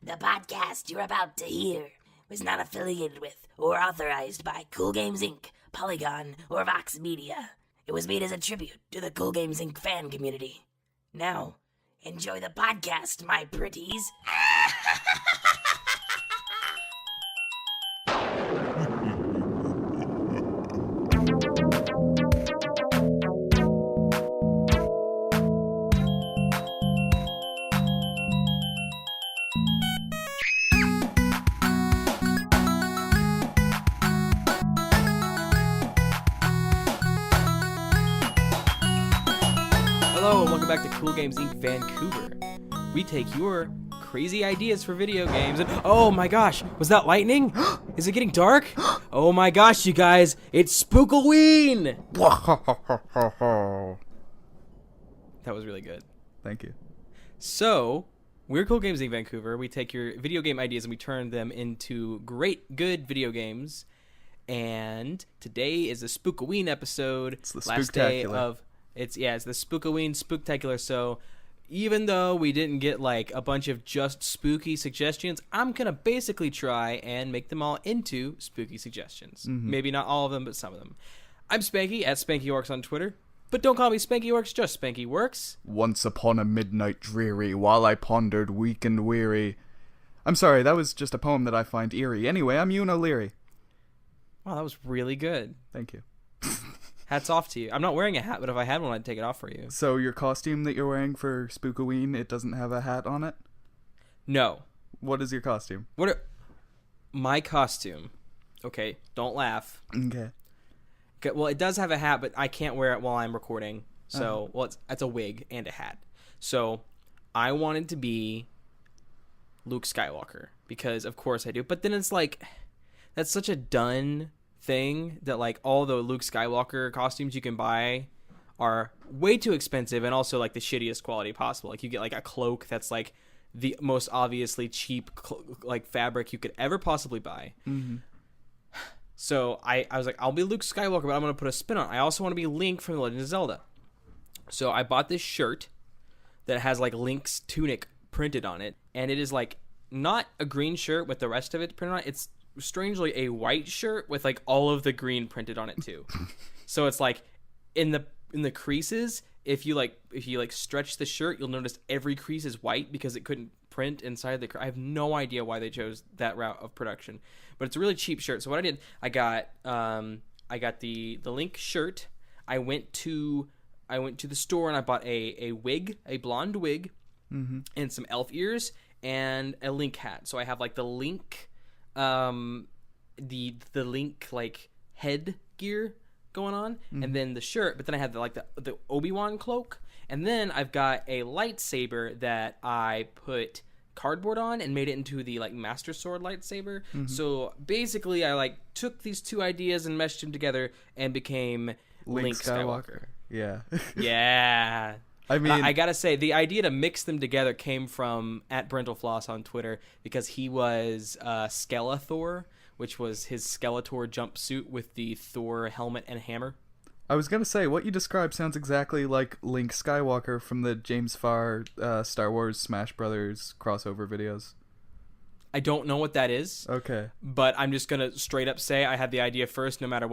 The podcast you're about to hear was not affiliated with or authorized by CoolGames Inc., Polygon, or Vox Media. It was made as a tribute to the CoolGames Inc. fan community. Now, enjoy the podcast, my pretties. Hello and welcome back to CoolGames Inc. Vancouver. We take your crazy ideas for video games and oh my gosh, was that lightning? Is it getting dark? Oh my gosh, you guys, it's Spookoween! That was really good. Thank you. So, we're CoolGames Inc. Vancouver. We take your video game ideas and we turn them into great, good video games. And today is a Spookoween episode. It's the last day spooktacular. of it's the Spookoween Spooktacular. So even though we didn't get like a bunch of just spooky suggestions, I'm gonna basically try and make them all into spooky suggestions. Maybe not all of them, but some of them. I'm Spanky at SpankyWorks on Twitter. But don't call me SpankyWorks, just SpankyWorks. Once upon a midnight dreary, while I pondered weak and weary. I'm sorry, that was just a poem that I find eerie. Anyway, I'm Euan O'Leary. Wow, that was really good. Thank you. Hats off to you. I'm not wearing a hat, but if I had one, I'd take it off for you. So your costume that you're wearing for Spookoween, it doesn't have a hat on it? No. What is your costume? My costume? Okay, don't laugh. Okay. Okay, well, it does have a hat, but I can't wear it while I'm recording. So, well, it's a wig and a hat. So, I wanted to be Luke Skywalker because, of course, I do. But then it's like, that's such a done thing that like all the Luke Skywalker costumes you can buy are way too expensive and also like the shittiest quality possible. Like you get like a cloak that's like the most obviously cheap like fabric you could ever possibly buy. So I was like, I'll be Luke Skywalker, but I'm going to put a spin on it. I also want to be Link from The Legend of Zelda. So I bought this shirt that has like Link's tunic printed on it. And it is like not a green shirt with the rest of it printed on it. It's strangely a white shirt with like all of the green printed on it too. So it's like in the creases, if you stretch the shirt, you'll notice every crease is white because it couldn't print inside the I have no idea why they chose that route of production, but it's a really cheap shirt. So what I did, I got the Link shirt. I went to the store and I bought a wig, a blonde wig, and some elf ears and a Link hat. So I have like the Link the Link like head gear going on, and then the shirt, but then I have the Obi-Wan cloak, and then I've got a lightsaber that I put cardboard on and made it into the like Master Sword lightsaber. So basically I like took these two ideas and meshed them together and became Link Skywalker. Yeah. Yeah. I mean, I gotta say, the idea to mix them together came from @BrentalFloss on Twitter because he was Skeletor, which was his Skeletor jumpsuit with the Thor helmet and hammer. I was going to say, what you described sounds exactly like Link Skywalker from the James Farr Star Wars Smash Brothers crossover videos. I don't know what that is. Okay. But I'm just going to straight up say I had the idea first, no matter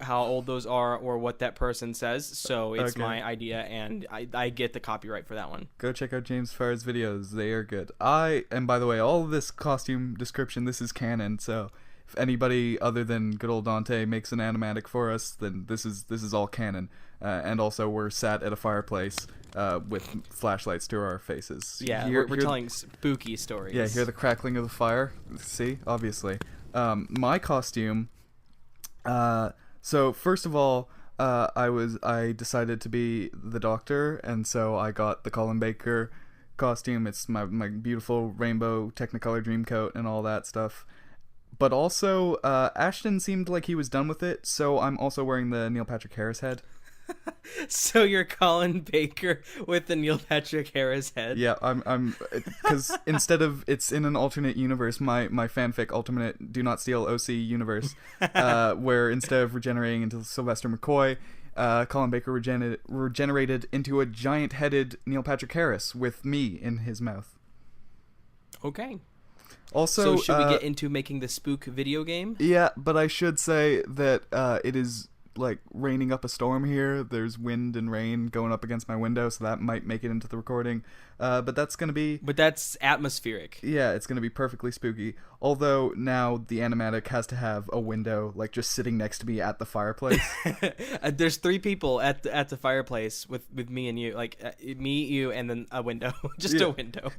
how old those are or what that person says. So it's my idea, and I get the copyright for that one. Go check out James Farr's videos. They are good. And by the way, all of this costume description, this is canon, so if anybody other than good old Dante makes an animatic for us, then this is all canon. And also, we're sat at a fireplace with flashlights to our faces. Yeah, we're telling spooky stories. Yeah, hear the crackling of the fire. See, obviously. My costume. So first of all, I decided to be the Doctor, and so I got the Colin Baker costume. It's my beautiful rainbow Technicolor dream coat and all that stuff. But also, Ashton seemed like he was done with it, so I'm also wearing the Neil Patrick Harris head. So you're Colin Baker with the Neil Patrick Harris head? Yeah, I'm because instead of it's in an alternate universe, my fanfic alternate Do Not Steal OC universe, where instead of regenerating into Sylvester McCoy, Colin Baker regenerated into a giant-headed Neil Patrick Harris with me in his mouth. Okay. Also, So should we get into making the spook video game? Yeah, but I should say that it is like raining up a storm here. There's wind and rain going up against my window, so that might make it into the recording. But that's gonna be. But that's atmospheric. Yeah, it's gonna be perfectly spooky. Although now the animatic has to have a window, like just sitting next to me at the fireplace. There's 3 people at the fireplace with me and you, like me, you, and then a window, just a window.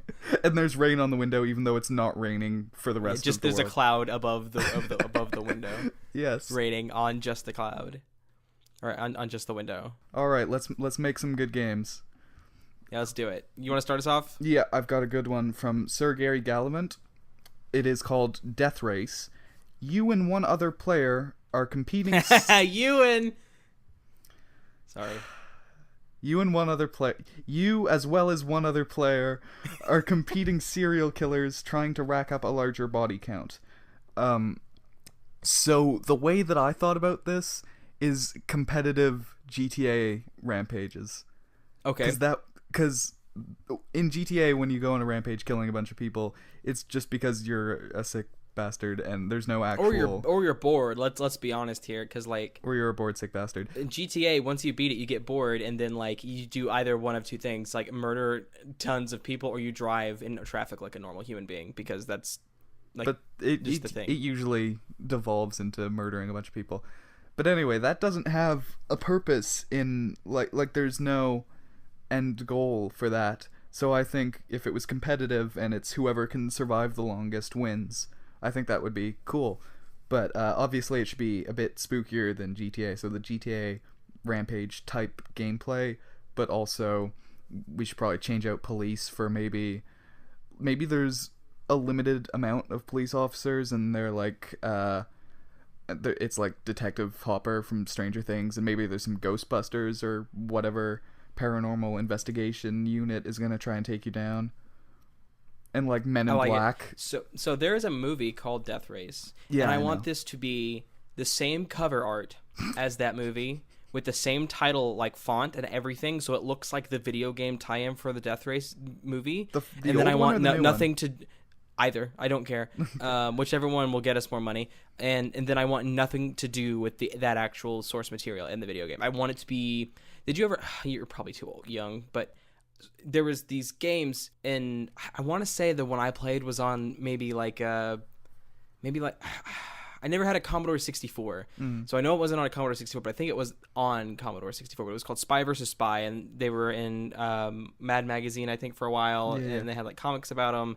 And there's rain on the window, even though it's not raining for the rest just of the there's world. a cloud above the window. Yes, Raining on just the cloud, or on just the window. All right, let's make some good games. Yeah, let's do it. You want to start us off? Yeah, I've got a good one from Sir Gary Gallimont. It is called Death Race. You and one other player are competing. Euan. Sorry. You and one other player. You as well as one other player are competing serial killers trying to rack up a larger body count. So the way that I thought about this is competitive GTA rampages. Okay. Because in GTA, when you go on a rampage killing a bunch of people, it's just because you're a sick bastard and there's no actual. Or you're bored. Let's be honest here, because like. Or you're a bored sick bastard. In GTA, once you beat it, you get bored, and then like you do either one of 2 things, like murder tons of people, or you drive in traffic like a normal human being, because that's like but just the thing. It usually devolves into murdering a bunch of people. But anyway, that doesn't have a purpose in like there's no end goal for that. So I think if it was competitive and it's whoever can survive the longest wins, I think that would be cool. But obviously it should be a bit spookier than GTA. So the GTA Rampage type gameplay, but also we should probably change out police for maybe there's a limited amount of police officers and they're like it's like Detective Hopper from Stranger Things, and maybe there's some Ghostbusters or whatever paranormal investigation unit is gonna try and take you down, and like Men in Black. So there is a movie called Death Race, and I want this to be the same cover art as that movie, with the same title, like font and everything, so it looks like the video game tie-in for the Death Race movie. And then I want nothing to either. I don't care. Whichever one will get us more money, and then I want nothing to do with that actual source material in the video game. I want it to be. Did you ever? You're probably too young, but there was these games, and I want to say the one I played was on maybe like I never had a Commodore 64, so I know it wasn't on a Commodore 64, but I think it was on Commodore 64. But it was called Spy vs. Spy, and they were in Mad Magazine, I think, for a while, and they had like comics about them.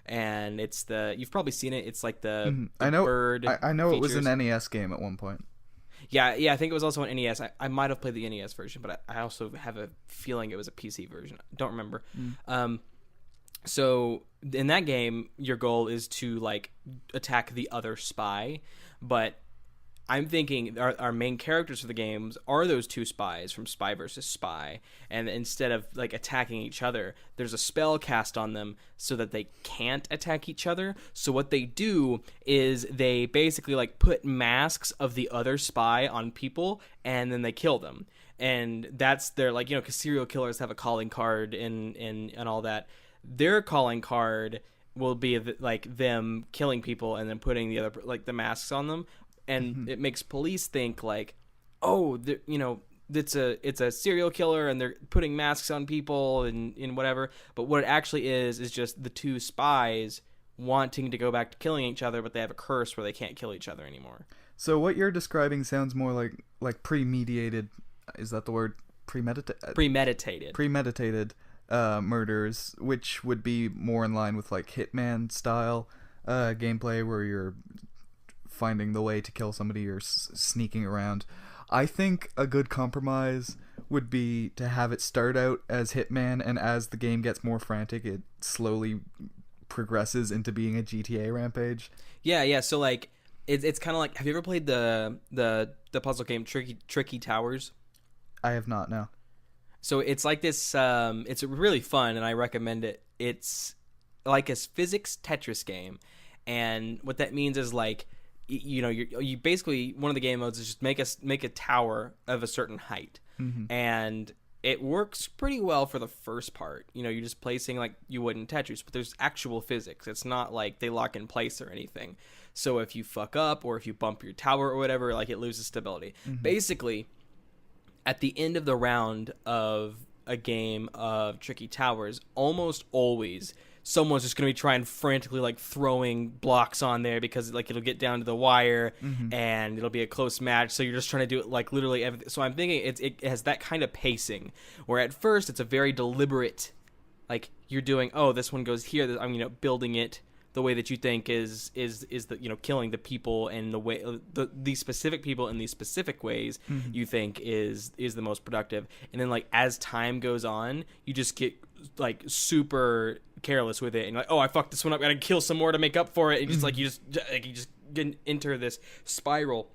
And it's you've probably seen it. It's like the bird. I know features. It was an NES game at one point. Yeah, I think it was also an NES. I might have played the NES version, but I also have a feeling it was a PC version. I don't remember. So in that game, your goal is to like attack the other spy, but I'm thinking our main characters for the games are those 2 spies from Spy vs. Spy, and instead of like attacking each other, there's a spell cast on them so that they can't attack each other. So what they do is they basically like put masks of the other spy on people, and then they kill them. And that's their, like, you know, because serial killers have a calling card and all that. Their calling card will be like them killing people and then putting the other, like, the masks on them. And it makes police think like, oh, you know, it's a serial killer and they're putting masks on people and whatever. But what it actually is just the 2 spies wanting to go back to killing each other, but they have a curse where they can't kill each other anymore. So what you're describing sounds more like premeditated. Is that the word? Premeditated murders, which would be more in line with like Hitman style gameplay, where you're finding the way to kill somebody or sneaking around. I think a good compromise would be to have it start out as Hitman, and as the game gets more frantic, it slowly progresses into being a GTA Rampage. Yeah. So like, it's kind of like, have you ever played the puzzle game Tricky Towers? I have not. No. So it's like this. It's really fun, and I recommend it. It's like a physics Tetris game, and what that means is like, you know, you basically, one of the game modes is just make a tower of a certain height, and it works pretty well for the first part. You know, you're just placing like you would in Tetris, but there's actual physics. It's not like they lock in place or anything. So if you fuck up or if you bump your tower or whatever, like it loses stability. Basically, at the end of the round of a game of Tricky Towers, almost always someone's just going to be trying frantically like throwing blocks on there because like it'll get down to the wire and it'll be a close match. So you're just trying to do it like literally everything. So I'm thinking it has that kind of pacing where at first it's a very deliberate, like you're doing, oh, this one goes here. I'm, you know, building it the way that you think is the, you know, killing the people and the way the specific people in these specific ways you think is the most productive. And then like as time goes on, you just get like super careless with it and like, oh, I fucked this one up, gotta kill some more to make up for it. And just like you just enter this spiral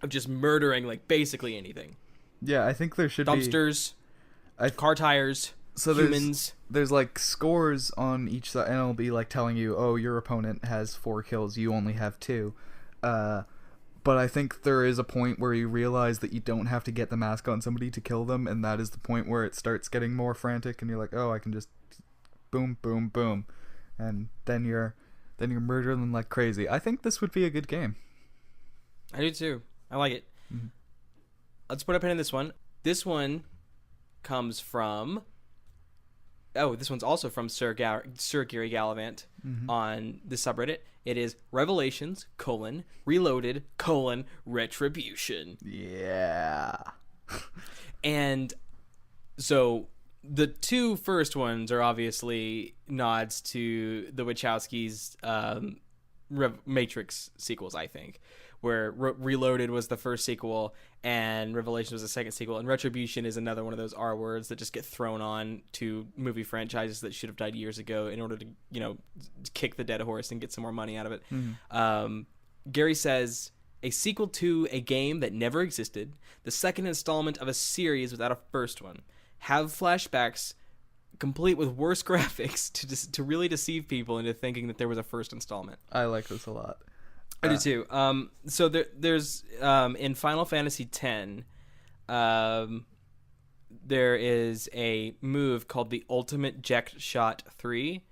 of just murdering like basically anything. Yeah, I think there should be dumpsters, car tires, so humans. There's like scores on each side, and it'll be like telling you, oh, your opponent has 4 kills, you only have 2. But I think there is a point where you realize that you don't have to get the mask on somebody to kill them, and that is the point where it starts getting more frantic, and you're like, oh, I can just boom, boom, boom, and then you're murdering them like crazy. I think this would be a good game. I do too. I like it. Let's put a pin in this one. This one comes from... Oh, this one's also from Sir Gary Gallivant on the subreddit. It is Revelations, Reloaded, Retribution. Yeah. And so the 2 first ones are obviously nods to the Wachowskis' Matrix sequels, I think, where Reloaded was the first sequel and Revelation was the second sequel, and Retribution is another one of those R words that just get thrown on to movie franchises that should have died years ago in order to, you know, kick the dead horse and get some more money out of it. Gary says, a sequel to a game that never existed, the second installment of a series without a first one, have flashbacks complete with worse graphics to really deceive people into thinking that there was a first installment. I like this a lot. I do too. So there's in Final Fantasy X, there is a move called the Ultimate Eject Shot 3,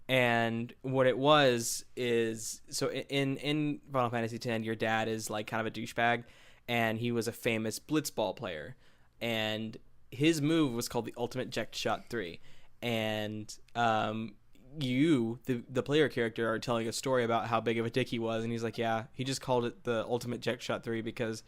and what it was is, so in Final Fantasy X, your dad is like kind of a douchebag, and he was a famous blitzball player, and his move was called the Ultimate Eject Shot 3, and you, the player character, are telling a story about how big of a dick he was, and he's like, yeah, he just called it the Ultimate Eject Shot 3 because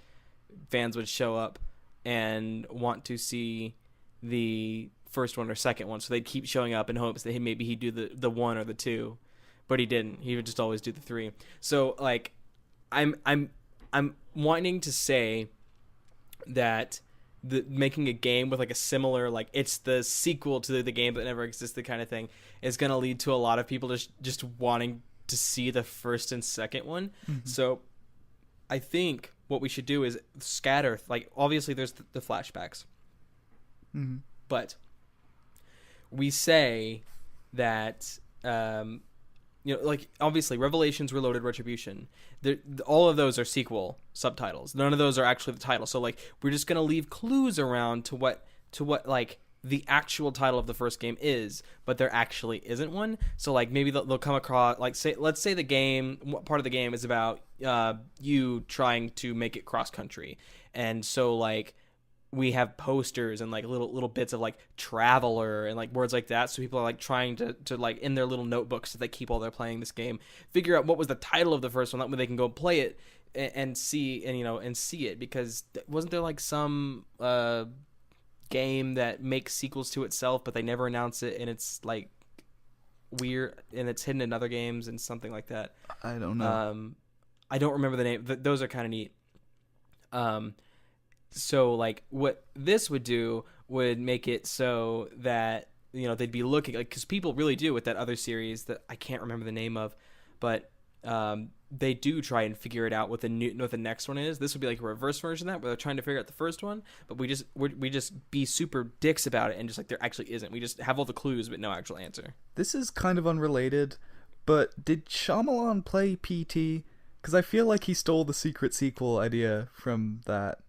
fans would show up and want to see the first one or second one, so they'd keep showing up in hopes that maybe he'd do the 1 or the 2, but he didn't. He would just always do the 3. So like, I'm wanting to say that making a game with like a similar, like it's the sequel to the game that never existed kind of thing is going to lead to a lot of people just wanting to see the first and second one. So I think what we should do is scatter, like obviously there's the flashbacks, but we say that you know, like obviously Revelations, Reloaded, Retribution, all of those are sequel subtitles. None of those are actually the title. So like we're just gonna leave clues around to what like the actual title of the first game is, but there actually isn't one. So like maybe they'll come across, like, let's say the game, what part of the game is about you trying to make it cross country, and so like we have posters and like little bits of like traveler and like words like that, so people are like trying to like in their little notebooks that they keep while they're playing this game, figure out what was the title of the first one, that way they can go play it and see, and you know, and see it, because wasn't there like some game that makes sequels to itself but they never announce it, and it's like weird and it's hidden in other games and something like that? I don't know. I don't remember the name. Those are kind of neat. So like what this would do would make it so that, you know, they'd be looking like, because people really do with that other series that I can't remember the name of, but they do try and figure it out what the next one is. This would be like a reverse version of that, where they're trying to figure out the first one, but we just be super dicks about it and just like there actually isn't. We just have all the clues but no actual answer. This is kind of unrelated, but did Shyamalan play PT? Because I feel like he stole the secret sequel idea from that.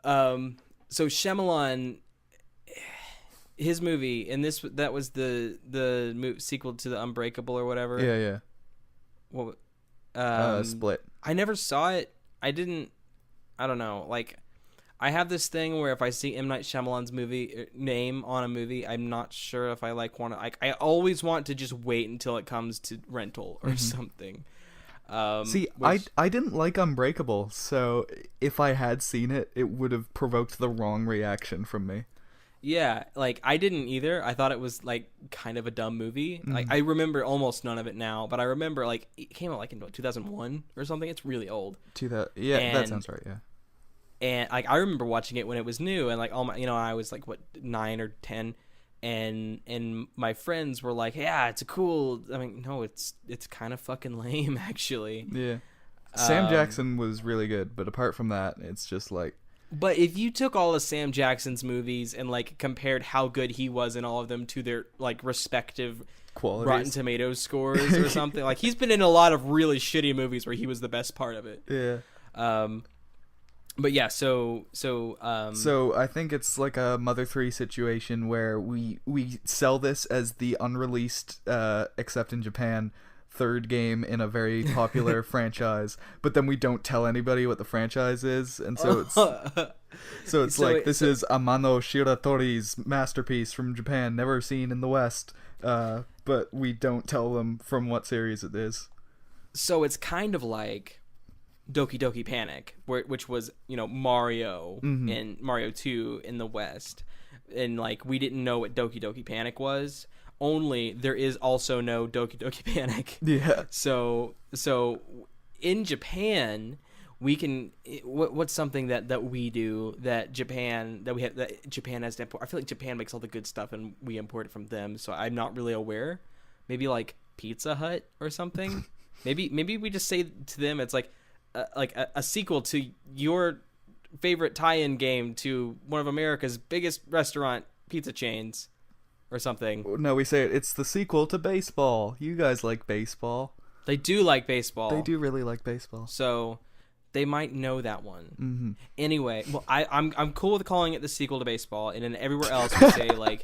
So Shyamalan, his movie, and that was the sequel to the Unbreakable or whatever. Yeah. What? Split. I never saw it. I don't know. Like, I have this thing where if I see M. Night Shyamalan's name on a movie, I'm not sure if I want to. I always want to just wait until it comes to rental or something. I didn't like Unbreakable, so if I had seen it, it would have provoked the wrong reaction from me. Yeah, like, I didn't either. I thought it was, like, kind of a dumb movie. Like, I remember almost none of it now, but I remember, like, it came out, like, in 2001 or something. It's really old. That sounds right, yeah. And, like, I remember watching it when it was new, and, like, I was, like, 9 or 10, and my friends were like, yeah, it's no, it's kind of fucking lame, actually. Yeah. Sam Jackson was really good, but apart from that, it's just, like... But if you took all of Sam Jackson's movies and, like, compared how good he was in all of them to their, like, respective qualities, Rotten Tomatoes scores or something, like, he's been in a lot of really shitty movies where he was the best part of it. Yeah. But yeah, so I think it's like a Mother 3 situation where we sell this as the unreleased, except in Japan, third game in a very popular franchise, but then we don't tell anybody what the franchise is, and so it's this is Amano Shiratori's masterpiece from Japan, never seen in the West, but we don't tell them from what series it is. So it's kind of like Doki Doki Panic, which was, Mario and Mario 2 in the West, and, like, we didn't know what Doki Doki Panic was. Only there is also no Doki Doki Panic. Yeah. So in Japan, we can. What's something that we do that Japan has to import? I feel like Japan makes all the good stuff and we import it from them. So I'm not really aware. Maybe like Pizza Hut or something. maybe we just say to them it's like a sequel to your favorite tie-in game to one of America's biggest restaurant pizza chains. Or something. No, we say it's the sequel to baseball. You guys like baseball. They do like baseball. They do really like baseball. So they might know that one. Mm-hmm. Anyway, well, I'm cool with calling it the sequel to baseball, and then everywhere else we say like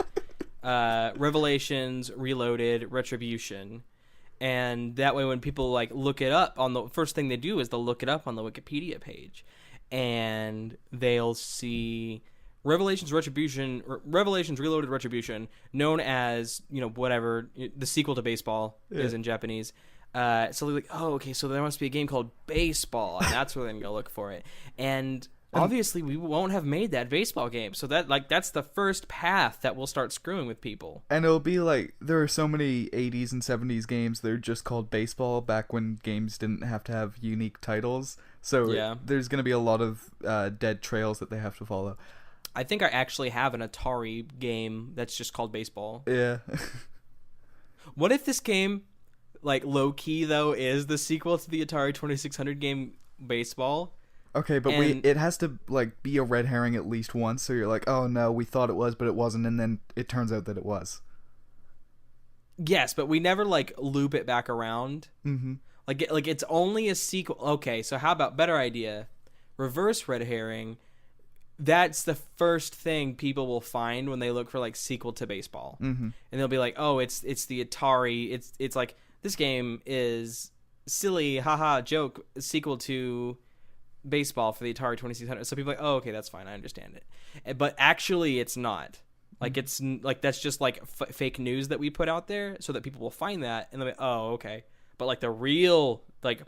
Revelations, Reloaded, Retribution, and that way when people like look it up on the first thing they do is they'll look it up on the Wikipedia page, and they'll see Revelations Reloaded Retribution, known as, whatever the sequel to baseball is in Japanese. So they're like, oh, okay, so there must be a game called Baseball, and that's where they're gonna go look for it. And obviously, we won't have made that baseball game, so that's the first path that we'll start screwing with people. And it'll be like there are so many 80s and 70s games that are just called baseball back when games didn't have to have unique titles. So there's gonna be a lot of dead trails that they have to follow. I think I actually have an Atari game that's just called Baseball. Yeah. What if this game, like, low-key, though, is the sequel to the Atari 2600 game Baseball? Okay, but it has to, like, be a red herring at least once, so you're like, oh, no, we thought it was, but it wasn't, and then it turns out that it was. Yes, but we never, like, loop it back around. Mm-hmm. Like, it's only a sequel. Okay, so how about, better idea, reverse red herring. That's the first thing people will find when they look for like sequel to baseball, and they'll be like, "Oh, it's the Atari. It's like this game is silly, haha, joke sequel to baseball for the Atari 2600." So people are like, "Oh, okay, that's fine, I understand it." But actually, it's not. Like it's like that's just like fake news that we put out there so that people will find that and they'll be, "Oh, okay." But like the real like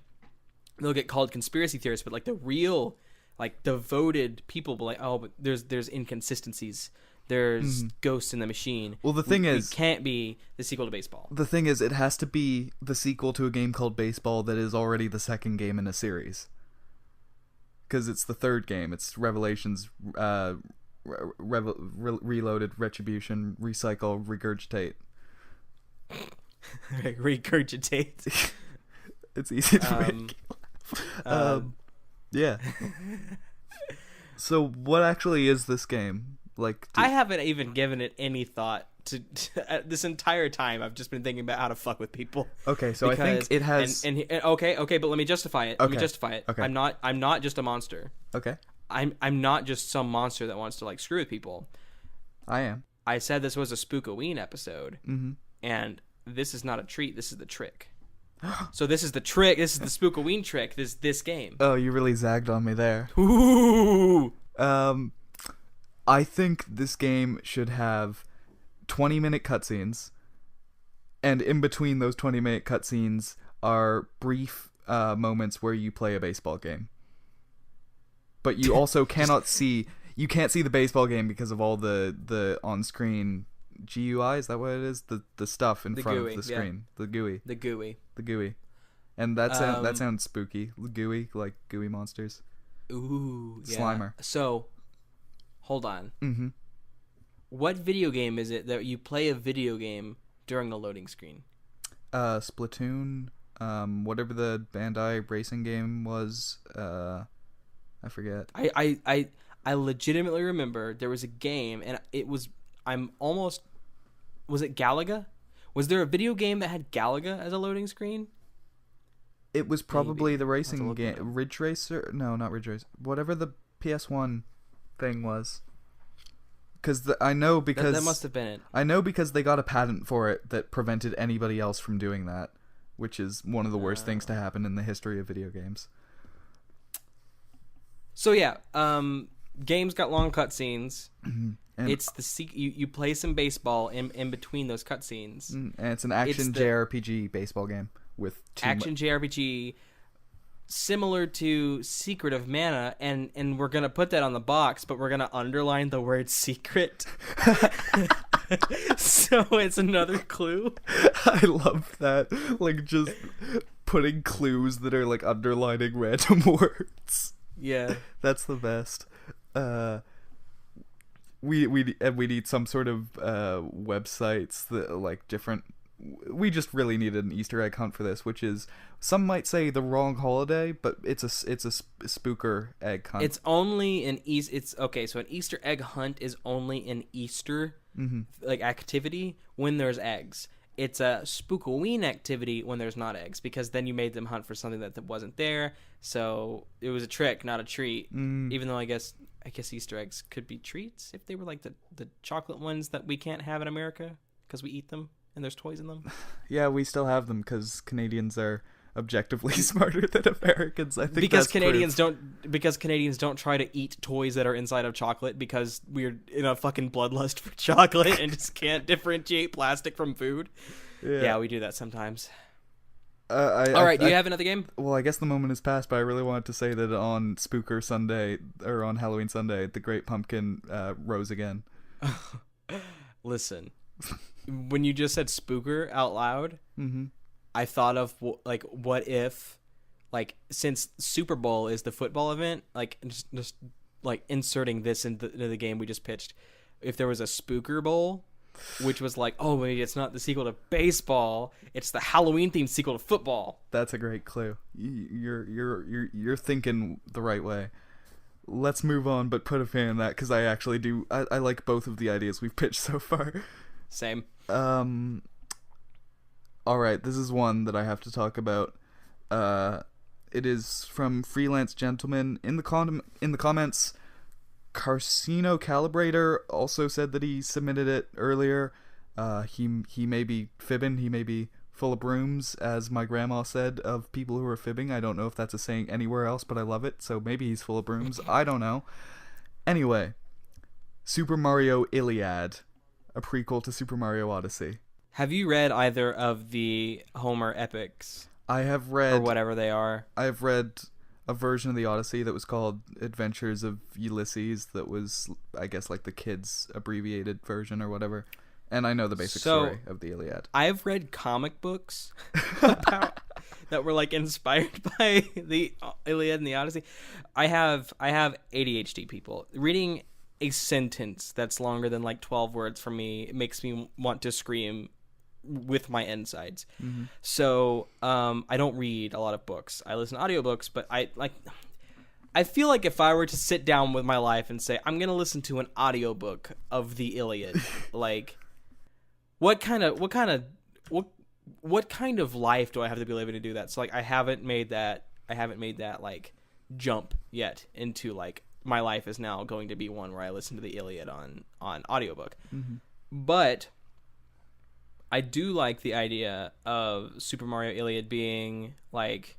they'll get called conspiracy theorists, but like the real like devoted people will be like, oh, but there's inconsistencies. There's ghosts in the machine. Well, the thing is, it can't be the sequel to baseball. The thing is, it has to be the sequel to a game called Baseball that is already the second game in a series. Because it's the third game. It's Revelations, Reloaded, Retribution, Recycle, Regurgitate. Regurgitate. It's easy to make. Yeah. So what actually is this game? Like, I haven't even given it any thought to this entire time. I've just been thinking about how to fuck with people. Okay, so I think it has okay, but let me justify it. Okay. I'm not just a monster. Okay. I'm not just some monster that wants to like screw with people. I am. I said this was a Spookoween episode, Mm-hmm. and this is not a treat. This is the trick. So this is the trick. This is the Spookoween trick. This game. Oh, you really zagged on me there. Ooh. I think this game should have 20-minute cutscenes, and in between those 20-minute cutscenes are brief moments where you play a baseball game. But you also cannot see. You can't see the baseball game because of all the on-screen GUI. Is that what it is? The stuff in front GUI, of the screen. yeah. The GUI. And that sounds spooky. Gooey, like gooey monsters. Ooh, yeah. Slimer. So, hold on. Mm-hmm. What video game is it that you play a video game during the loading screen? Splatoon. Whatever the Bandai racing game was. I forget. I legitimately remember there was a game, and it was. Was it Galaga? Was there a video game that had Galaga as a loading screen? It was probably Maybe. the racing look it up. game. Ridge Racer? No, not Ridge Racer. Whatever the PS1 thing was. Because I know because... That must have been it. I know because they got a patent for it that prevented anybody else from doing that, which is one of the worst things to happen in the history of video games. So yeah, games got long cutscenes. And It's you play some baseball in between those cutscenes. and it's an action JRPG baseball game with Action JRPG, similar to Secret of Mana, and we're gonna put that on the box, but we're gonna underline the word secret. So it's another clue. I love that. Like, just putting clues that are like underlining random words. Yeah, That's the best. We need some sort of websites that like different. We just really need an Easter egg hunt for this, which is, some might say, the wrong holiday, but it's a spooker egg hunt. it's only an It's okay. So an Easter egg hunt is only an Easter like activity when there's eggs. It's a Spookoween activity when there's not eggs, because then you made them hunt for something that wasn't there. So it was a trick, not a treat. Even though I guess Easter eggs could be treats if they were like the chocolate ones that we can't have in America because we eat them and there's toys in them. Yeah, we still have them because Canadians are objectively smarter than Americans. I think because that's Canadians don't try to eat toys that are inside of chocolate because we're in a fucking bloodlust for chocolate and just can't differentiate plastic from food. Yeah, we do that sometimes. All right, do you have another game? Well, I guess the moment has passed, but I really wanted to say that on Spooker Sunday, or on Halloween Sunday, the Great Pumpkin rose again. Listen, when you just said spooker out loud, I thought of what if, like, since Super Bowl is the football event, like just like inserting this into the game we just pitched, if there was a Spooker Bowl, which was like, oh wait, it's not the sequel to baseball, it's the Halloween themed sequel to football. That's a great clue. You're thinking the right way. Let's move on, but put a pin in that, because I actually do. I like both of the ideas we've pitched so far. Same. All right, this is one that I have to talk about. It is from Freelance Gentleman. In the comments, Carcino Calibrator also said that he submitted it earlier. He may be fibbing. He may be full of brooms, as my grandma said of people who are fibbing. I don't know if that's a saying anywhere else, but I love it. So maybe he's full of brooms. I don't know. Anyway, Super Mario Iliad, a prequel to Super Mario Odyssey. Have you read either of the Homer epics? I have read, or whatever they are. I have read a version of the Odyssey that was called Adventures of Ulysses. That was, I guess, like the kids' abbreviated version or whatever. And I know the basic story of the Iliad. I've read comic books about that were like inspired by the Iliad and the Odyssey. I have ADHD, people. Reading a sentence that's longer than like 12 words for me makes me want to scream with my insides. So I don't read a lot of books. I listen to audiobooks, but I feel like if I were to sit down with my life and say I'm gonna listen to an audiobook of the Iliad, like what kind of life do I have to be living to do that? So like I haven't made that like jump yet into like my life is now going to be one where I listen to the Iliad on audiobook. But I do like the idea of Super Mario Iliad being like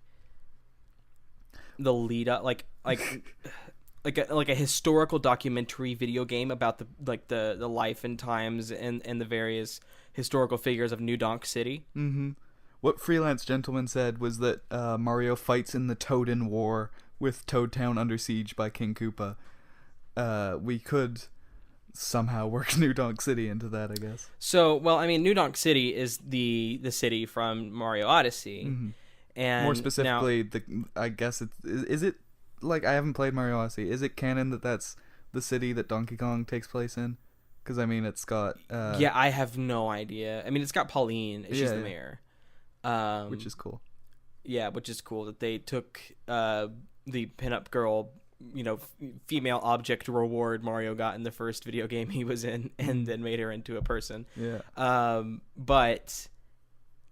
the lead up, like a historical documentary video game about the life and times and the various historical figures of New Donk City. Mm-hmm. What Freelance Gentleman said was that Mario fights in the Toadin War with Toad Town under siege by King Koopa. We could somehow work New Donk City into that, I guess. So, well, I mean, New Donk City is the city from Mario Odyssey. Mm-hmm. And more specifically, I guess is it like, I haven't played Mario Odyssey. Is it canon that that's the city that Donkey Kong takes place in? Because I mean, it's got yeah, I have no idea. I mean, it's got Pauline. She's the mayor, which is cool. Yeah, which is cool that they took the pinup girl, female object reward Mario got in the first video game he was in, and then made her into a person. Yeah. But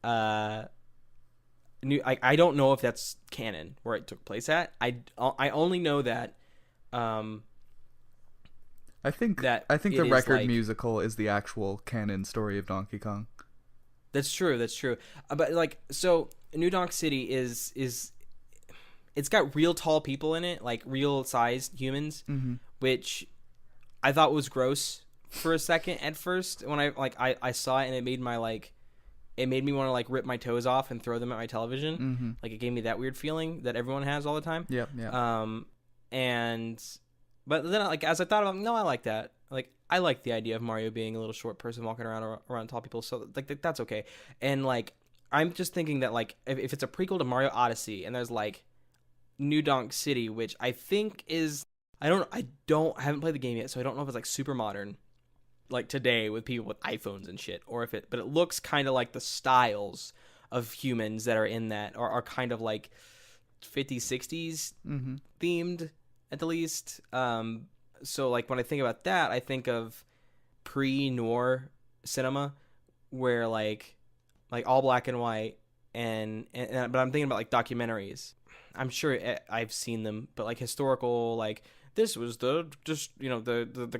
I don't know if that's canon where it took place at. I only know that I think the record musical is the actual canon story of Donkey Kong. That's true. But so New Donk City is it's got real tall people in it, like real sized humans, mm-hmm. which I thought was gross for a second at first when I saw it, and it made me want to rip my toes off and throw them at my television. Mm-hmm. Like, it gave me that weird feeling that everyone has all the time. Yeah. But then, as I thought about it, no, I like that. Like, I like the idea of Mario being a little short person walking around tall people. So, that's okay. And, I'm just thinking that, if it's a prequel to Mario Odyssey and there's, New Donk City, which I think is... I haven't played the game yet, so I don't know if it's, super modern, today with people with iPhones and shit, or but it looks kind of like the styles of humans that are in that are kind of 50s, 60s mm-hmm. themed, at the least. So when I think about that, I think of pre-noir cinema where all black and white, and but I'm thinking about documentaries. I'm sure I've seen them, but historical, this was the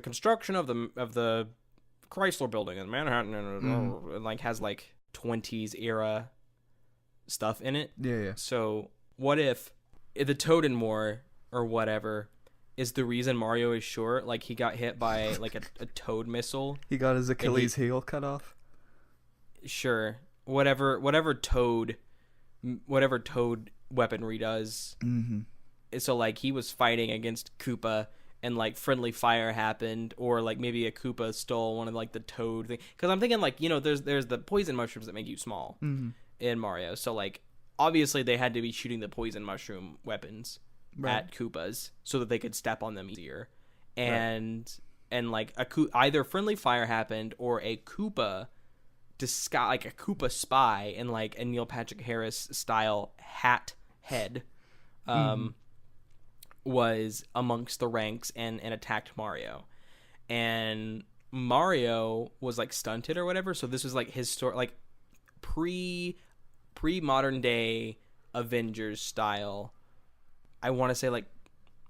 construction of the Chrysler building in Manhattan, and has 20s era stuff in it. Yeah. So what if the Toadin War or whatever is the reason Mario is short? He got hit by a toad missile. He got his Achilles heel cut off. Sure. Whatever toad weaponry does. Mm-hmm. So he was fighting against Koopa, and friendly fire happened, or maybe a Koopa stole one of the toad thing. Because I'm thinking there's the poison mushrooms that make you small mm-hmm. in Mario. So obviously they had to be shooting the poison mushroom weapons at Koopas so that they could step on them easier. And either friendly fire happened, or a Koopa disguise, a Koopa spy in a Neil Patrick Harris style hat head was amongst the ranks and attacked Mario, and Mario was stunted or whatever. So this was his story, pre modern day Avengers style. I want to say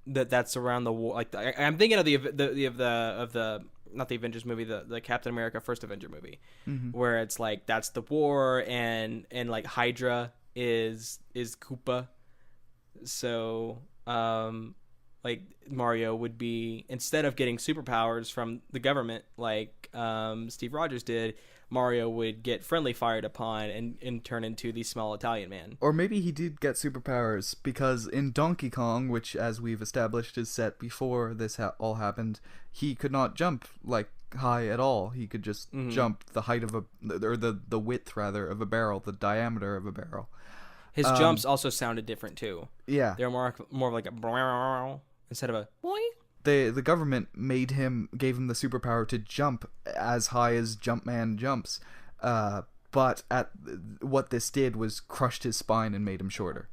that's around the war. I'm thinking of the not the Avengers movie, the Captain America First Avenger movie, mm-hmm. where it's that's the war, and Hydra is Koopa. So Mario would be, instead of getting superpowers from the government Steve Rogers did, Mario would get friendly fired upon and turn into the small Italian man. Or maybe he did get superpowers, because in Donkey Kong, which, as we've established, is set before this all happened, he could not jump high at all. He could just mm-hmm. jump the height of the width rather of a barrel, the diameter of a barrel. His jumps also sounded different too. Yeah, they're more of a brow instead of a boing. The government gave him the superpower to jump as high as Jumpman jumps, but what this did was crushed his spine and made him shorter.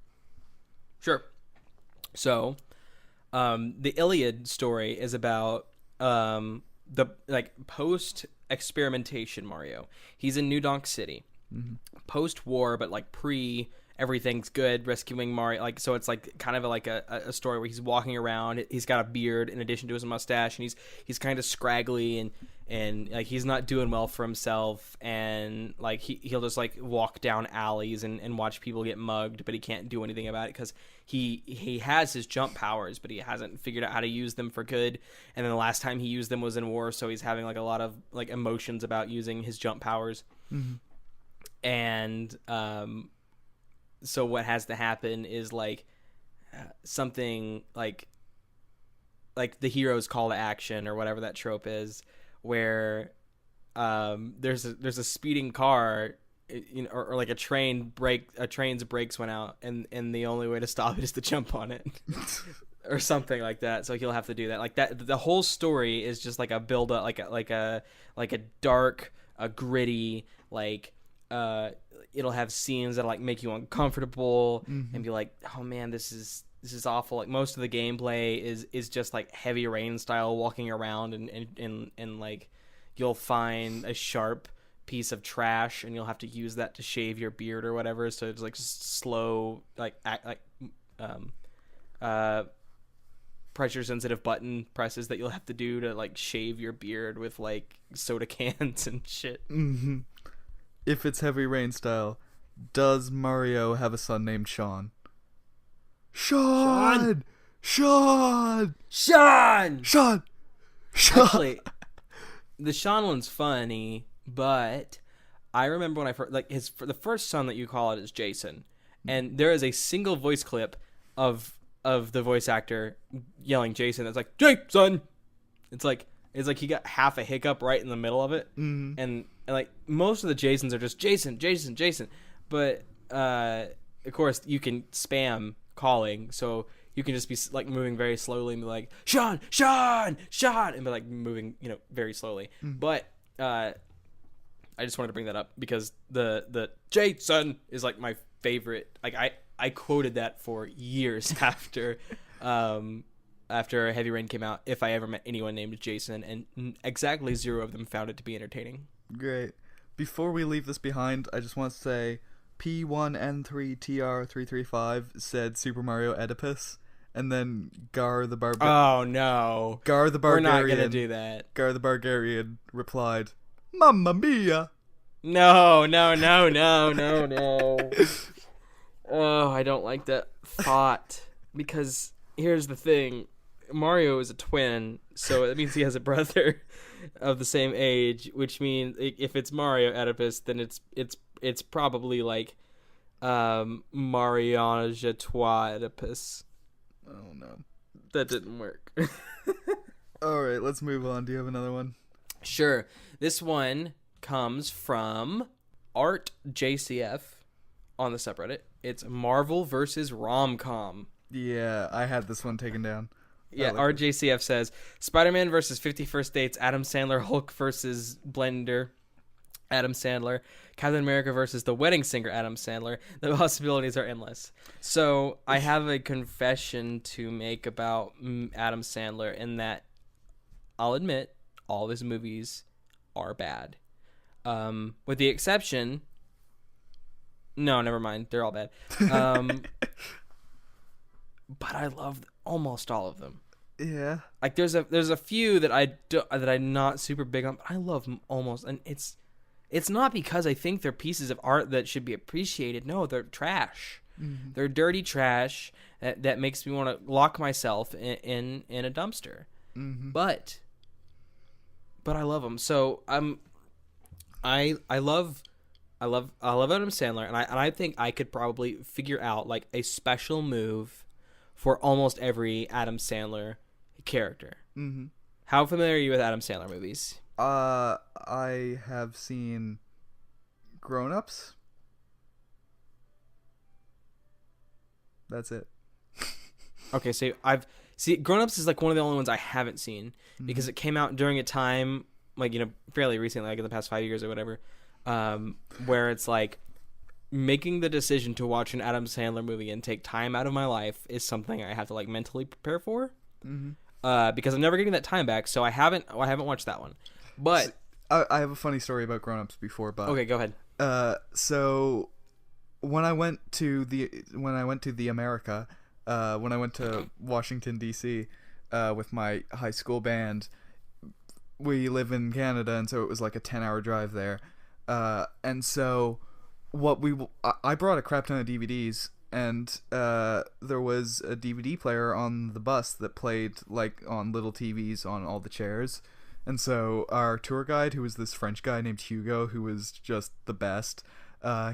Sure. So, the Iliad story is about the post experimentation Mario. He's in New Donk City, mm-hmm. post war, but pre everything's good, rescuing Mario. Like, so it's like kind of like a story where he's walking around. He's got a beard in addition to his mustache, and he's kind of scraggly and like he's not doing well for himself, and like he'll just like walk down alleys and watch people get mugged, but he can't do anything about it because he has his jump powers, but he hasn't figured out how to use them for good. And then the last time he used them was in war, so he's having like a lot of like emotions about using his jump powers. Mm-hmm. And so what has to happen is like something like the hero's call to action or whatever that trope is, where there's a speeding car, you know, or like a train's brakes went out, and the only way to stop it is to jump on it. Or something like that. So he'll have to do that. Like that, the whole story is just like a build up, like a dark, a gritty, like it'll have scenes that like make you uncomfortable and be like, oh man, this is awful. Like most of the gameplay is just like Heavy Rain style, walking around and like you'll find a sharp piece of trash and you'll have to use that to shave your beard or whatever. So it's like slow, pressure sensitive button presses that you'll have to do to like shave your beard with like soda cans and shit. Mm-hmm. If it's Heavy Rain style, does Mario have a son named Sean? Sean! Actually, the Sean one's funny, but I remember when I first, like the first son that you call it is Jason, and there is a single voice clip of the voice actor yelling Jason. That's like, Jason! It's like he got half a hiccup right in the middle of it. Mm-hmm. And like most of the Jasons are just Jason. But of course you can spam calling, so you can just be like moving very slowly and be like, Sean, and be like moving, you know, very slowly. Mm-hmm. But I just wanted to bring that up because the Jason is like my favorite. Like I quoted that for years after Heavy Rain came out, if I ever met anyone named Jason, and exactly 0 of them found it to be entertaining. Great. Before we leave this behind, I just want to say P1N3TR335 said Super Mario Oedipus, and then Gar the Barbarian. Oh no. Gar the Barbarian. We're not gonna do that. Gar the Barbarian replied, Mamma mia! No. Oh, I don't like that thought, because here's the thing. Mario is a twin, so it means he has a brother of the same age, which means if it's Mario Oedipus, then it's probably like Mariage à Toi Oedipus. Oh no. That didn't work. Alright, let's move on. Do you have another one? Sure. This one comes from Art JCF on the subreddit. It's Marvel versus Rom-Com. Yeah, I had this one taken down. Yeah, RJCF says Spider-Man versus 50 First Dates, Adam Sandler, Hulk versus Blender, Adam Sandler, Captain America versus The Wedding Singer, Adam Sandler. The possibilities are endless. So I have a confession to make about Adam Sandler, in that I'll admit all of his movies are bad. With the exception... No, never mind. They're all bad. But I love almost all of them. Yeah. Like there's a few that I'm not super big on, but I love them almost, and it's not because I think they're pieces of art that should be appreciated. No, they're trash. Mm-hmm. They're dirty trash that makes me want to lock myself in a dumpster. Mm-hmm. But I love them. So I love Adam Sandler, and I think I could probably figure out like a special move for almost every Adam Sandler character. Mm-hmm. How familiar are you with Adam Sandler movies? I have seen Grown Ups. That's it. Okay, so Grown Ups is like one of the only ones I haven't seen, because it came out during a time, like, you know, fairly recently, like in the past 5 years or whatever, where it's like, making the decision to watch an Adam Sandler movie and take time out of my life is something I have to like mentally prepare for, because I'm never getting that time back. So I haven't watched that one. But I have a funny story about Grown Ups before. But okay, go ahead. So when I went to the America, when I went to Washington D.C. With my high school band, we live in Canada, and so it was like a 10-hour drive there. And so I brought a crap ton of DVDs, and there was a DVD player on the bus that played like on little TVs on all the chairs. And so our tour guide, who was this French guy named Hugo, who was just the best,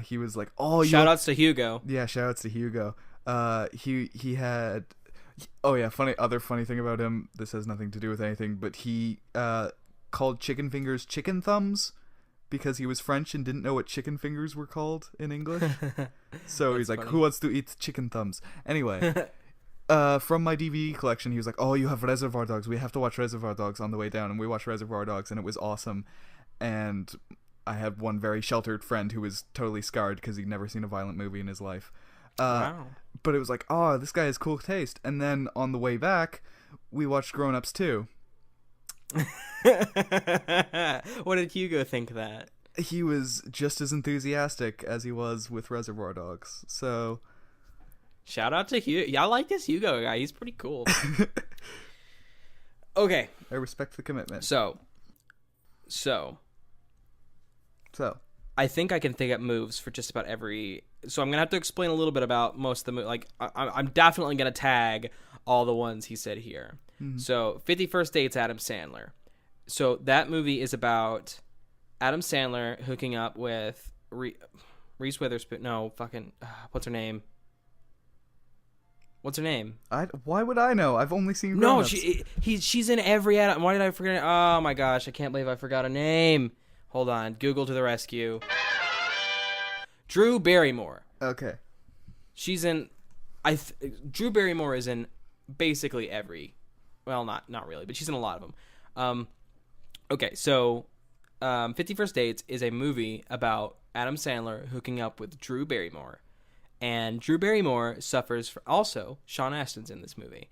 he was like, "Oh, shoutouts to Hugo." Yeah, shoutouts to Hugo. He had, oh yeah, other funny thing about him. This has nothing to do with anything, but he called chicken fingers chicken thumbs because he was French and didn't know what chicken fingers were called in English. So he's like, funny. "Who wants to eat chicken thumbs?" Anyway. From my DVD collection, he was like, "Oh, you have Reservoir Dogs. We have to watch Reservoir Dogs on the way down." And we watched Reservoir Dogs, and it was awesome. And I had one very sheltered friend who was totally scarred because he'd never seen a violent movie in his life. Wow. But it was like, oh, this guy has cool taste. And then on the way back, we watched Grown Ups 2. What did Hugo think of that? He was just as enthusiastic as he was with Reservoir Dogs. So... shout out to Hugo. Yeah, I like this Hugo guy. He's pretty cool. Okay. I respect the commitment. So. I think I can think up moves for just about every... So I'm going to have to explain a little bit about most of the moves. Like, I'm definitely going to tag all the ones he said here. Mm-hmm. So, 50 First Dates, Adam Sandler. So that movie is about Adam Sandler hooking up with Reese Witherspoon. No, fucking... what's her name? What's her name? Why would I know? I've only seen Grown Ups. No, she's in every Adam. Why did I forget? Oh my gosh, I can't believe I forgot her name. Hold on, Google to the rescue. Drew Barrymore. Okay. She's in. Drew Barrymore is in basically every. Well, not really, but she's in a lot of them. Okay, so 50 First Dates is a movie about Adam Sandler hooking up with Drew Barrymore. And Drew Barrymore suffers from... Also, Sean Astin's in this movie.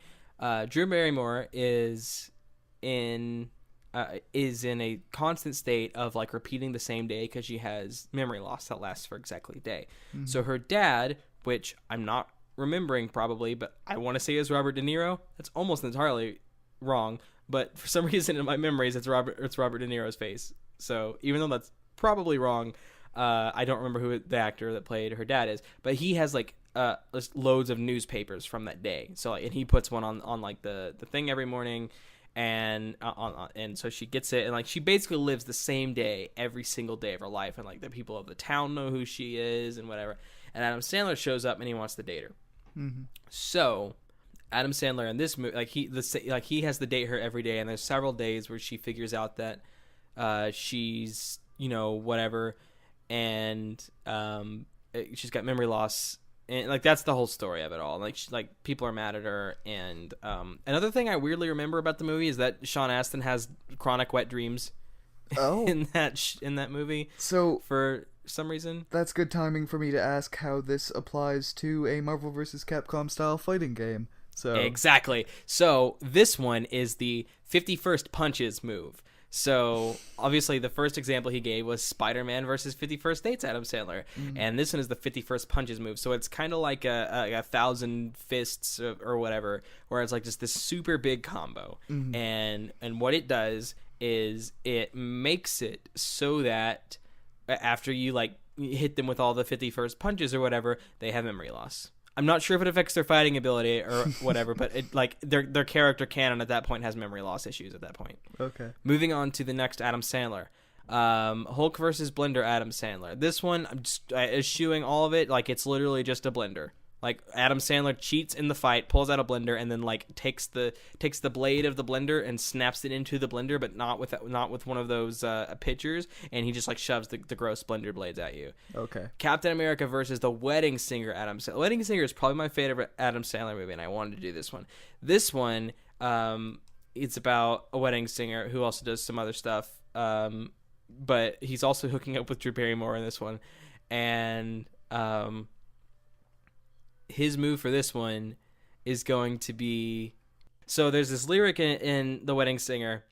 Drew Barrymore is in a constant state of like repeating the same day because she has memory loss that lasts for exactly a day. Mm-hmm. So her dad, which I'm not remembering probably, but I want to say is Robert De Niro. That's almost entirely wrong, but for some reason in my memories it's Robert De Niro's face. So even though that's probably wrong, I don't remember who the actor that played her dad is, but he has like loads of newspapers from that day. So like, and he puts one on like the thing every morning, and and so she gets it, and like she basically lives the same day every single day of her life, and like the people of the town know who she is and whatever. And Adam Sandler shows up and he wants to date her. Mm-hmm. So Adam Sandler in this movie, he has to date her every day, and there's several days where she figures out that she's whatever. And she's got memory loss, and like that's the whole story of it all. Like people are mad at her, and another thing I weirdly remember about the movie is that Sean Astin has chronic wet dreams. Oh, in that movie. So for some reason, that's good timing for me to ask how this applies to a Marvel vs. Capcom style fighting game. So exactly. So this one is the 51st Punches move. So, obviously, the first example he gave was Spider-Man versus 50 First Dates, Adam Sandler. Mm-hmm. And this one is the 51st Punches move. So, it's kind of like a thousand fists or whatever, where it's like just this super big combo. Mm-hmm. And what it does is it makes it so that after you, like, hit them with all the 51st punches or whatever, they have memory loss. I'm not sure if it affects their fighting ability or whatever, but it like their character canon at that point has memory loss issues at that point. Okay. Moving on to the next Adam Sandler. Hulk versus Blender Adam Sandler. This one, I'm just eschewing all of it. Like, it's literally just a blender. Like, Adam Sandler cheats in the fight, pulls out a blender, and then like takes the blade of the blender and snaps it into the blender, but not with one of those pitchers, and he just like shoves the gross blender blades at you. Okay. Captain America versus The Wedding Singer Adam Sandler. Wedding Singer is probably my favorite Adam Sandler movie, and I wanted to do this one. This one, it's about a wedding singer who also does some other stuff, but he's also hooking up with Drew Barrymore in this one, and his move for this one is going to be... So there's this lyric in The Wedding Singer.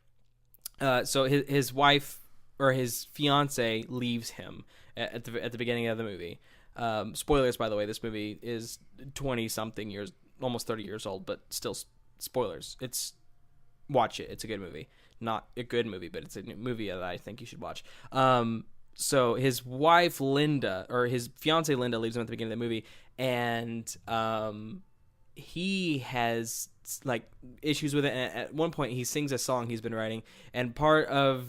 So his wife or his fiance leaves him at the beginning of the movie. Spoilers, by the way. This movie is 20-something years, almost 30 years old, but still spoilers. Watch it. It's a good movie. Not a good movie, but it's a movie that I think you should watch. So his wife Linda, or his fiance Linda, leaves him at the beginning of the movie, and he has like issues with it. And at one point, he sings a song he's been writing, and part of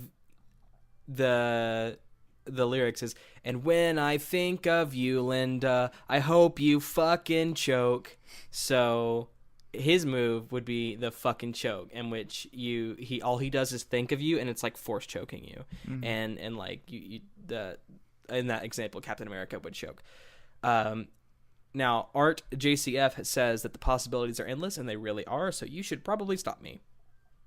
the lyrics is, "And when I think of you, Linda, I hope you fucking choke." So his move would be the fucking choke, in which all he does is think of you, and it's like force choking you. Mm-hmm. And like in that example, Captain America would choke. Now Art JCF says that the possibilities are endless, and they really are, so you should probably stop me,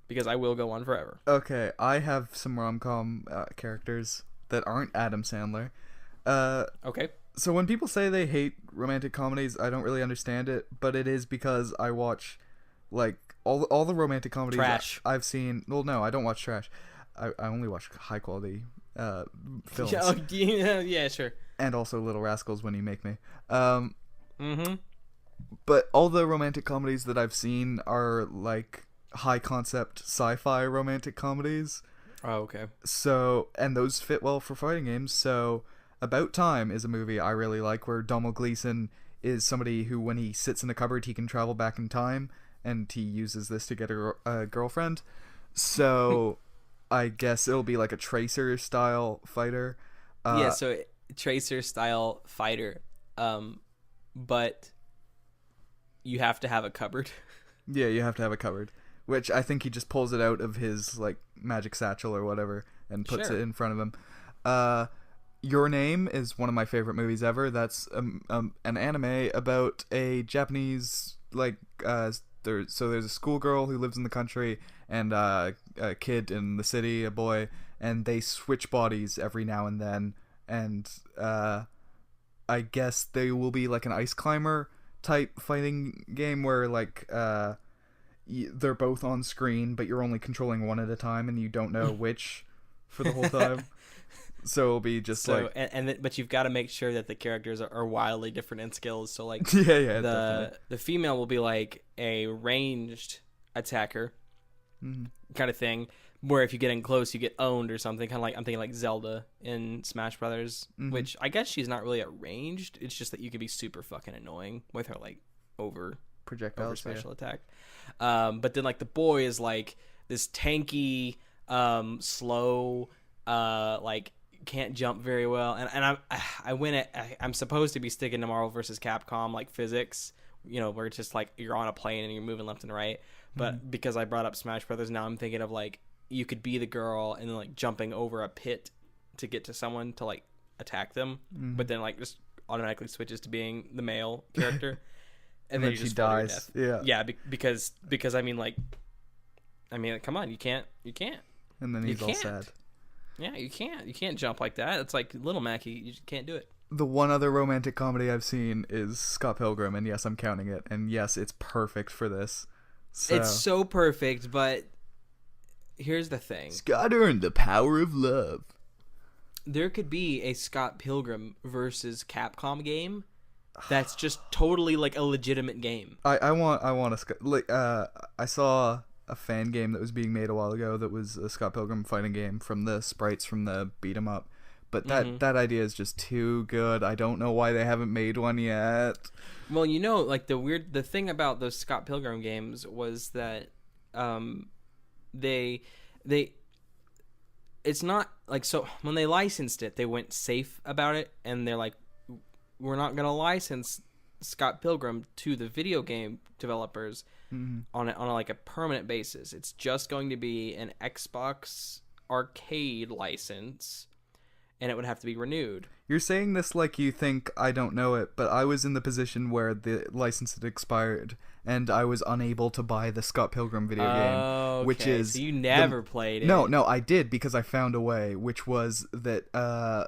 because I will go on forever. Okay, I have some rom-com characters that aren't Adam Sandler. Okay. So when people say they hate romantic comedies, I don't really understand it, but it is because I watch, like, all the romantic comedies trash. I've seen. Well, no, I don't watch trash. I only watch high-quality films. Yeah, sure. And also Little Rascals, When You Make Me. Mm-hmm. But all the romantic comedies that I've seen are, like, high-concept sci-fi romantic comedies. Oh, okay. So, and those fit well for fighting games, so About Time is a movie I really like, where Domhnall Gleeson is somebody who, when he sits in a cupboard, he can travel back in time, and he uses this to get a girlfriend. So I guess it'll be like a Tracer-style fighter. Yeah, so Tracer-style fighter, but you have to have a cupboard. Yeah, you have to have a cupboard, which I think he just pulls it out of his, like, magic satchel or whatever and puts it in front of him. Your Name is one of my favorite movies ever. That's an anime about a Japanese, like, there's a schoolgirl who lives in the country and a kid in the city, a boy, and they switch bodies every now and then, and I guess they will be like an ice climber type fighting game where, like, they're both on screen, but you're only controlling one at a time, and you don't know which for the whole time. So it'll be just but you've got to make sure that the characters are wildly different in skills. So like, the female will be like a ranged attacker, kind of thing, where if you get in close, you get owned or something. Kind of like, I'm thinking like Zelda in Smash Brothers, which I guess she's not really at ranged. It's just that you can be super fucking annoying with her, like, over special attack. But then like the boy is like this tanky, slow, like, can't jump very well, and I'm supposed to be sticking to Marvel vs. Capcom, like, physics, where it's just like you're on a plane and you're moving left and right. But because I brought up Smash Brothers, now I'm thinking of, like, you could be the girl and then, like, jumping over a pit to get to someone to, like, attack them, but then, like, just automatically switches to being the male character, and then you just dies. Yeah, because I mean, come on, you can't, and then he's all sad. Yeah, you can't jump like that. It's like Little Mackie. You just can't do it. The one other romantic comedy I've seen is Scott Pilgrim, and yes, I'm counting it. And yes, it's perfect for this. So. It's so perfect, but here's the thing. Scott earned the power of love. There could be a Scott Pilgrim versus Capcom game that's just totally, like, a legitimate game. I want I saw a fan game that was being made a while ago that was a Scott Pilgrim fighting game from the sprites from the beat 'em up, but that idea is just too good. I don't know why they haven't made one yet. Well, like, the thing about those Scott Pilgrim games was that they it's not like, so when they licensed it, they went safe about it, and they're like, we're not gonna license Scott Pilgrim to the video game developers on a permanent basis. It's just going to be an Xbox arcade license, and it would have to be renewed. You're saying this like you think I don't know it, but I was in the position where the license had expired, and I was unable to buy the Scott Pilgrim video game, which is... So you never played it. No, I did, because I found a way, which was that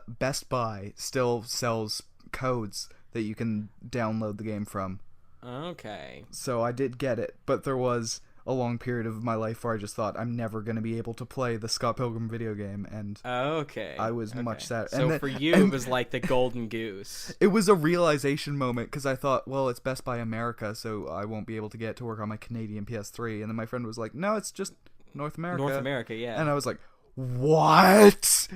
Best Buy still sells codes that you can download the game from. Okay. So I did get it, but there was a long period of my life where I just thought I'm never going to be able to play the Scott Pilgrim video game, and Okay. I was much sad. So for you, it was like the golden goose. It was a realization moment because I thought, well, it's Best Buy America, so I won't be able to get to work on my Canadian PS3. And then my friend was like, no, it's just North America. North America, yeah. And I was like, what?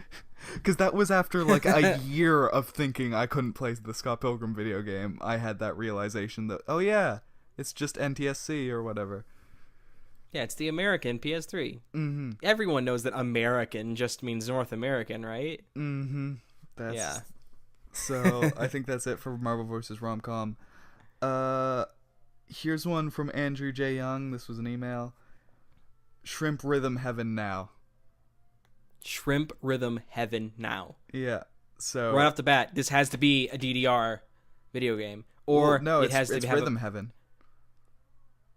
Because that was after like a year of thinking I couldn't play the Scott Pilgrim video game. I had that realization that, oh yeah, it's just NTSC or whatever. Yeah, it's the American PS3. Mm-hmm. Everyone knows that American just means North American, right? Mm-hmm. Yeah. So I think that's it for Marvel vs. Romcom. Here's one from Andrew J. Young. This was an email. Shrimp Rhythm Heaven Now. Shrimp Rhythm Heaven Now. Yeah. So right off the bat, this has to be a DDR video game, or no, it has to it's have Rhythm Heaven.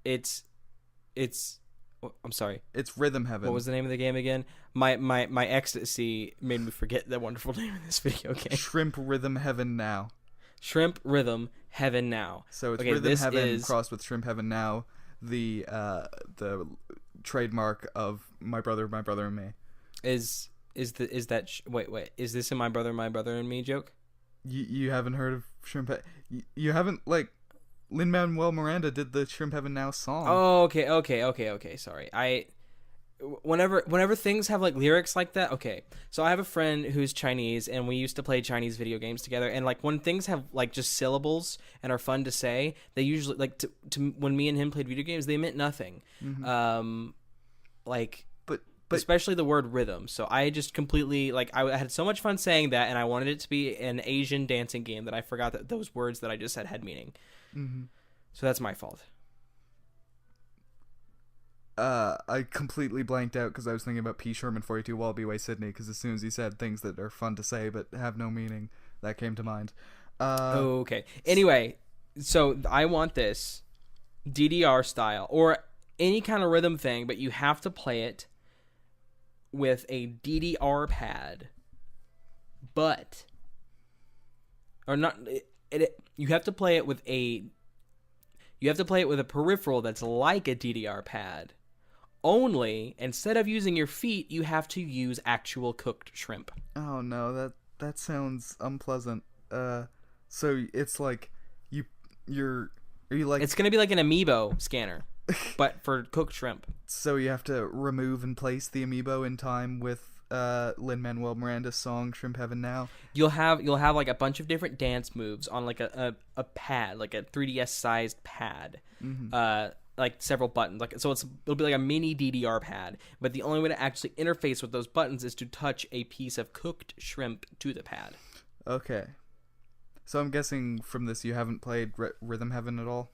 It's. I'm sorry. It's Rhythm Heaven. What was the name of the game again? My ecstasy made me forget the wonderful name of this video game. Shrimp Rhythm Heaven Now. Shrimp Rhythm Heaven Now. So it's Rhythm Heaven crossed with Shrimp Heaven Now, the trademark of My Brother, and Me. Is this in My Brother, and Me joke? You haven't heard of Shrimp? You haven't like. Lin-Manuel Miranda did the Shrimp Heaven Now song. Oh, okay. Sorry. Whenever things have like lyrics like that, okay. So I have a friend who's Chinese, and we used to play Chinese video games together. And like when things have like just syllables and are fun to say, they usually like to when me and him played video games, they meant nothing. Mm-hmm. But especially the word rhythm. So I just completely like I had so much fun saying that, and I wanted it to be an Asian dancing game that I forgot that those words that I just said had meaning. Mm-hmm. So that's my fault. I completely blanked out because I was thinking about P. Sherman 42 Wallaby Way, Sydney, because as soon as he said things that are fun to say but have no meaning, that came to mind. Okay. Anyway, so I want this DDR style or any kind of rhythm thing, but you have to play it with a DDR pad. You have to play it with a peripheral that's like a DDR pad. Only instead of using your feet, you have to use actual cooked shrimp. Oh no, that sounds unpleasant. So it's like are you like it's gonna be like an amiibo scanner, but for cooked shrimp. So you have to remove and place the amiibo in time with Lin-Manuel Miranda's song Shrimp Heaven Now. You'll have like a bunch of different dance moves on like a pad, like a 3DS sized pad. Mm-hmm. Like several buttons. It'll be like a mini DDR pad, but the only way to actually interface with those buttons is to touch a piece of cooked shrimp to the pad. Okay. So I'm guessing from this you haven't played Rhythm Heaven at all?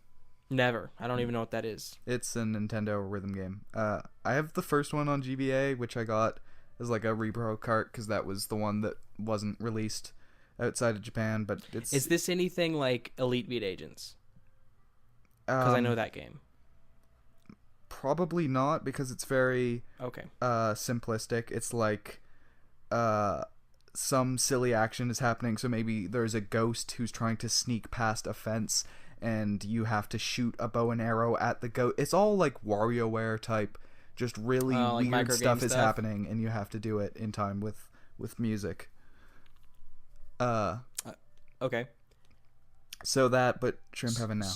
Never. I don't even know what that is. It's a Nintendo rhythm game. I have the first one on GBA, which I got as like a repro cart because that was the one that wasn't released outside of Japan. But is this anything like Elite Beat Agents? Because I know that game. Probably not, because it's very okay. Simplistic. It's like some silly action is happening. So maybe there's a ghost who's trying to sneak past a fence, and you have to shoot a bow and arrow at the ghost. It's all like WarioWare type. Just really weird stuff is happening, and you have to do it in time with music. Okay. So that, but Shrimp Heaven Now.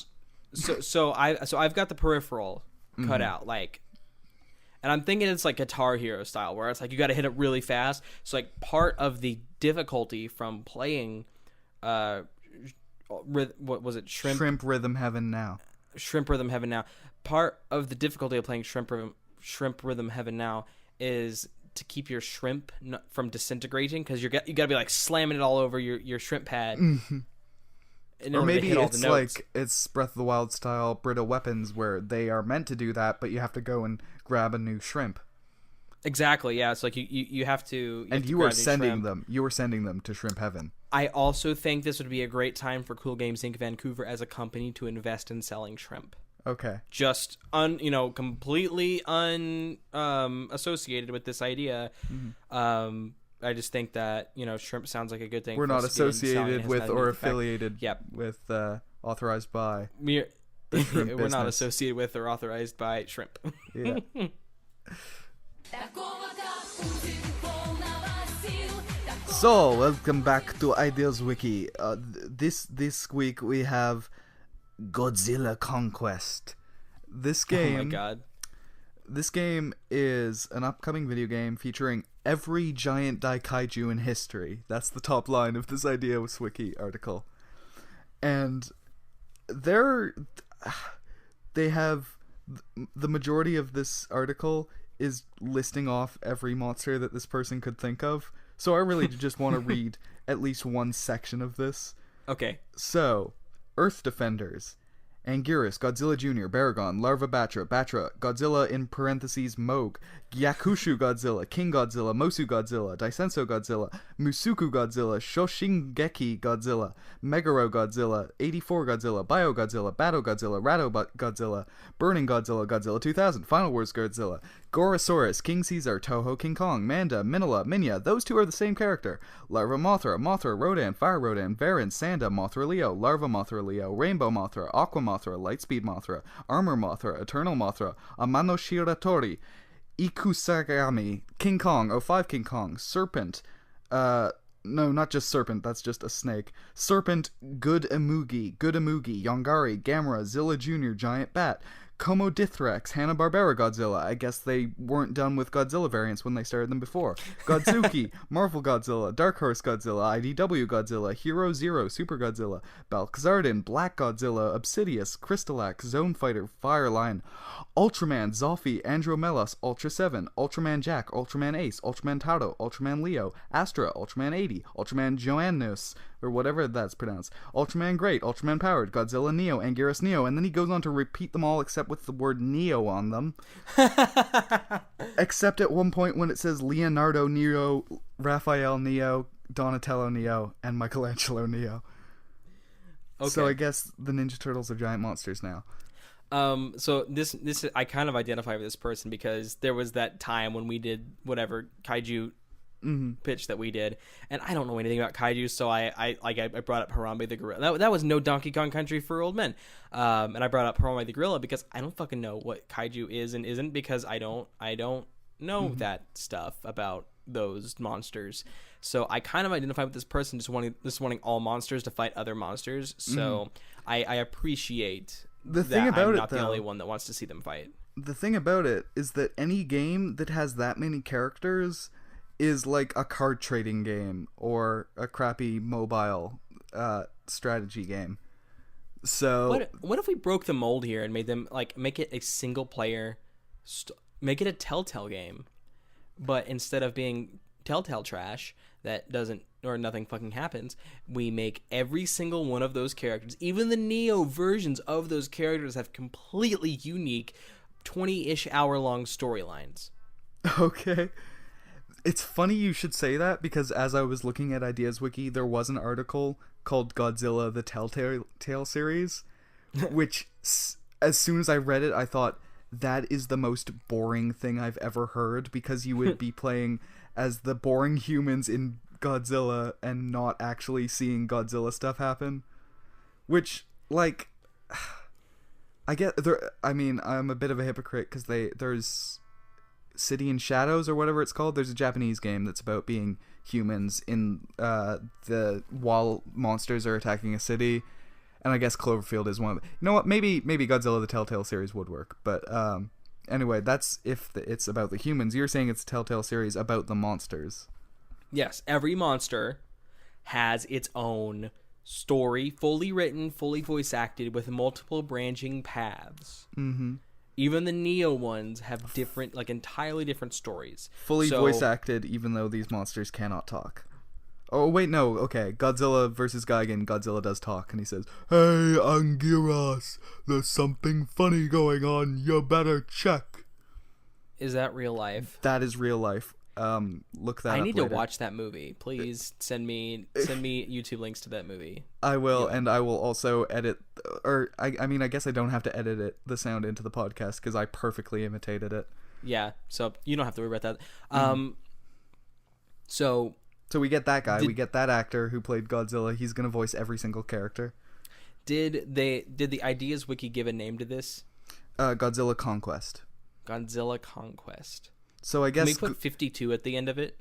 So I've got the peripheral cut out, like, and I'm thinking it's like Guitar Hero style, where it's like you got to hit it really fast. So like part of the difficulty from playing, what was it? Shrimp Rhythm Heaven Now. Shrimp Rhythm Heaven Now. Part of the difficulty of playing Shrimp Rhythm Heaven Now is to keep your shrimp from disintegrating, because you got to be like slamming it all over your shrimp pad. Mm-hmm. Or maybe it's like it's Breath of the Wild style brittle weapons, where they are meant to do that, but you have to go and grab a new shrimp. Exactly, yeah. It's like you have to. You are sending them. You are sending them to Shrimp Heaven. I also think this would be a great time for CoolGames Inc. Vancouver as a company to invest in selling shrimp. Okay. Just completely associated with this idea. Mm-hmm. I just think that shrimp sounds like a good thing. We're not associated with or affiliated. Yep. With authorized by. the shrimp We're not business. associated with or authorized by shrimp. Yeah. So, welcome back to Ideas Wiki. This week we have Godzilla Conquest. This game. Oh my god. This game is an upcoming video game featuring every giant daikaiju in history. That's the top line of this Ideas Wiki article. And they have the majority of this article is listing off every monster that this person could think of. So I really just want to read at least one section of this. Okay. So, Earth Defenders. Anguirus, Godzilla Jr., Baragon, Larva Batra, Godzilla in parentheses Moog, Gyakushu Godzilla, King Godzilla, Mosu Godzilla, Daisenso Godzilla, Musuku Godzilla, Shoshingeki Godzilla, Megaro Godzilla, 84 Godzilla, Bio Godzilla, Battle Godzilla, Rado Godzilla, Burning Godzilla, Godzilla 2000, Final Wars Godzilla, Gorosaurus, King Caesar, Toho, King Kong, Manda, Minilla, Minya, those two are the same character. Larva Mothra, Rodan, Fire Rodan, Varan, Sanda, Mothra Leo, Larva Mothra Leo, Rainbow Mothra, Aqua Mothra, Lightspeed Mothra, Armor Mothra, Eternal Mothra, Amano Shiratori, Ikusagami, King Kong, 05 King Kong, Serpent, no, not just Serpent, that's just a snake. Serpent, Good Amugi, Yongari, Gamera, Zilla Jr., Giant Bat, Komodithrex, Hanna-Barbera Godzilla. I guess they weren't done with Godzilla variants when they started them before. Godzuki, Marvel Godzilla, Dark Horse Godzilla, IDW Godzilla, Hero Zero, Super Godzilla, Balkazardin, Black Godzilla, Obsidius, Crystalak, Zone Fighter, Fireline, Ultraman, Zoffy, Andromelos, Ultra 7, Ultraman Jack, Ultraman Ace, Ultraman Tauto, Ultraman Leo, Astra, Ultraman 80, Ultraman Joannus, or whatever that's pronounced, Ultraman Great, Ultraman Powered, Godzilla Neo, Anguirus Neo, and then he goes on to repeat them all except with the word Neo on them. Except at one point when it says Leonardo Neo, Raphael Neo, Donatello Neo, and Michelangelo Neo. Okay. So I guess the Ninja Turtles are giant monsters now. So this I kind of identify with this person because there was that time when we did whatever kaiju pitch that we did, and I don't know anything about kaiju, so I brought up Harambe the gorilla. That was no Donkey Kong Country for old men, and I brought up Harambe the gorilla because I don't fucking know what kaiju is and isn't, because I don't know that stuff about those monsters. So I kind of identify with this person just wanting all monsters to fight other monsters. So I appreciate the thing about I'm it, not the though, only one that wants to see them fight. The thing about it is that any game that has that many characters is like a card trading game or a crappy mobile strategy game. So what if we broke the mold here and made them make it a single player, make it a Telltale game, but instead of being Telltale trash that doesn't or nothing fucking happens, we make every single one of those characters, even the Neo versions of those characters, have completely unique 20-ish hour long storylines. Okay. It's funny you should say that, because as I was looking at Ideas Wiki, there was an article called Godzilla the Telltale series, which as soon as I read it, I thought, that is the most boring thing I've ever heard, because you would be playing as the boring humans in Godzilla and not actually seeing Godzilla stuff happen. Which, like, I get there. I mean, I'm a bit of a hypocrite because there's City in Shadows or whatever it's called. There's a Japanese game that's about being humans in while monsters are attacking a city, and I guess Cloverfield is one of them. You know what? Maybe Godzilla the Telltale series would work, but anyway, that's if it's about the humans. You're saying it's a Telltale series about the monsters. Yes, every monster has its own story, fully written, fully voice acted, with multiple branching paths. Mm-hmm. Even the Neo ones have different, entirely different stories. Fully voice acted, even though these monsters cannot talk. Oh, wait, no, okay. Godzilla versus Gigan, Godzilla does talk, and he says, "Hey, Anguirus, there's something funny going on, you better check." Is that real life? That is real life. Look that up. I need later. to watch that movie. Please send me YouTube links to that movie. I will, and I will also edit, or I mean, I guess I don't have to edit the sound into the podcast because I perfectly imitated it. Yeah, so you don't have to worry about that. So we get that guy, we get that actor who played Godzilla. He's gonna voice every single character. Did the Ideas Wiki give a name to this? Godzilla Conquest. Godzilla Conquest. So I guess... Can we put 52 at the end of it?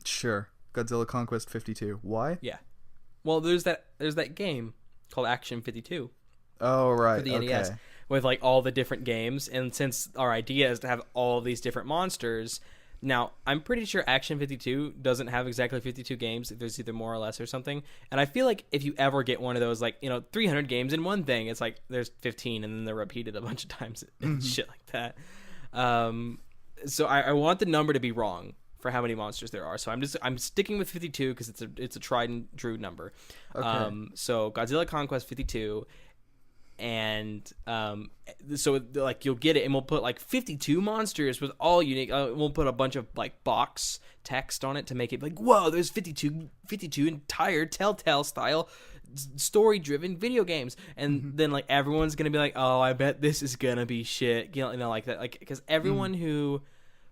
Sure. Godzilla Conquest 52. Why? Yeah. Well, there's that game called Action 52. Oh, right. For the NES. With like all the different games. And since our idea is to have all these different monsters... Now, I'm pretty sure Action 52 doesn't have exactly 52 games. There's either more or less or something. And I feel like if you ever get one of those, like, 300 games in one thing, it's like there's 15 and then they're repeated a bunch of times and shit like that. So I want the number to be wrong for how many monsters there are. So I'm sticking with 52 because it's a tried and true number. Okay. So Godzilla Conquest 52. And so like you'll get it, and we'll put like 52 monsters with all unique. We'll put a bunch of like box text on it to make it like, whoa, there's 52 entire Telltale style story driven video games. And then like everyone's gonna be like, oh, I bet this is gonna be shit, like that, like, because everyone who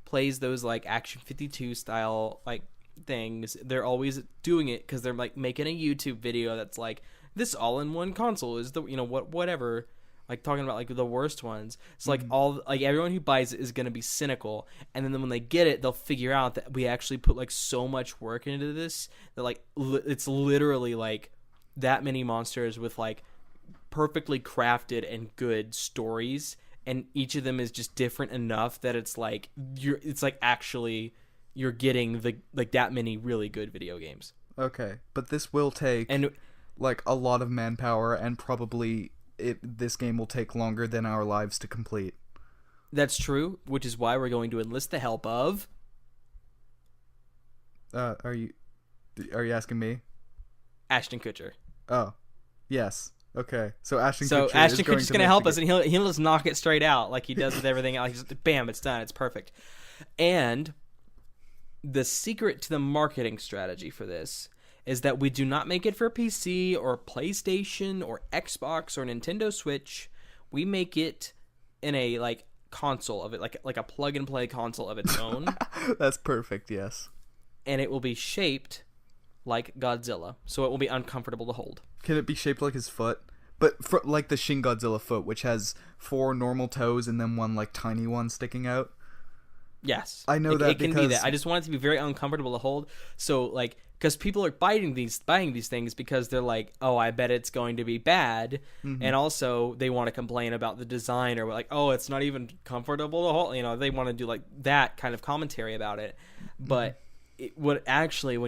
plays those like Action 52 style like things, they're always doing it because they're like making a YouTube video that's like, this all-in-one console is the whatever, like talking about like the worst ones. It's like everyone who buys it is gonna be cynical, and then when they get it, they'll figure out that we actually put like so much work into this that like it's literally like that many monsters with like perfectly crafted and good stories, and each of them is just different enough that it's like you're getting the like that many really good video games. Okay, but this will take like a lot of manpower, and probably this game will take longer than our lives to complete. That's true, which is why we're going to enlist the help of... Are you asking me? Ashton Kutcher. Oh, yes. Okay, so Ashton Kutcher's going to help us, and he'll just knock it straight out like he does with everything else. He's just, bam, it's done. It's perfect. And the secret to the marketing strategy for this is that we do not make it for PC or PlayStation or Xbox or Nintendo Switch. We make it in a like console of it, like a plug and play console of its own. That's perfect, yes. And it will be shaped like Godzilla, so it will be uncomfortable to hold. Can it be shaped like his foot? But like the Shin Godzilla foot, which has 4 normal toes and then one like tiny one sticking out? Yes. I know it can be that. I just want it to be very uncomfortable to hold. So like, because people are buying these things because they're like, oh, I bet it's going to be bad, and also they want to complain about the design, or like, oh, it's not even comfortable to hold. They want to do like that kind of commentary about it. But when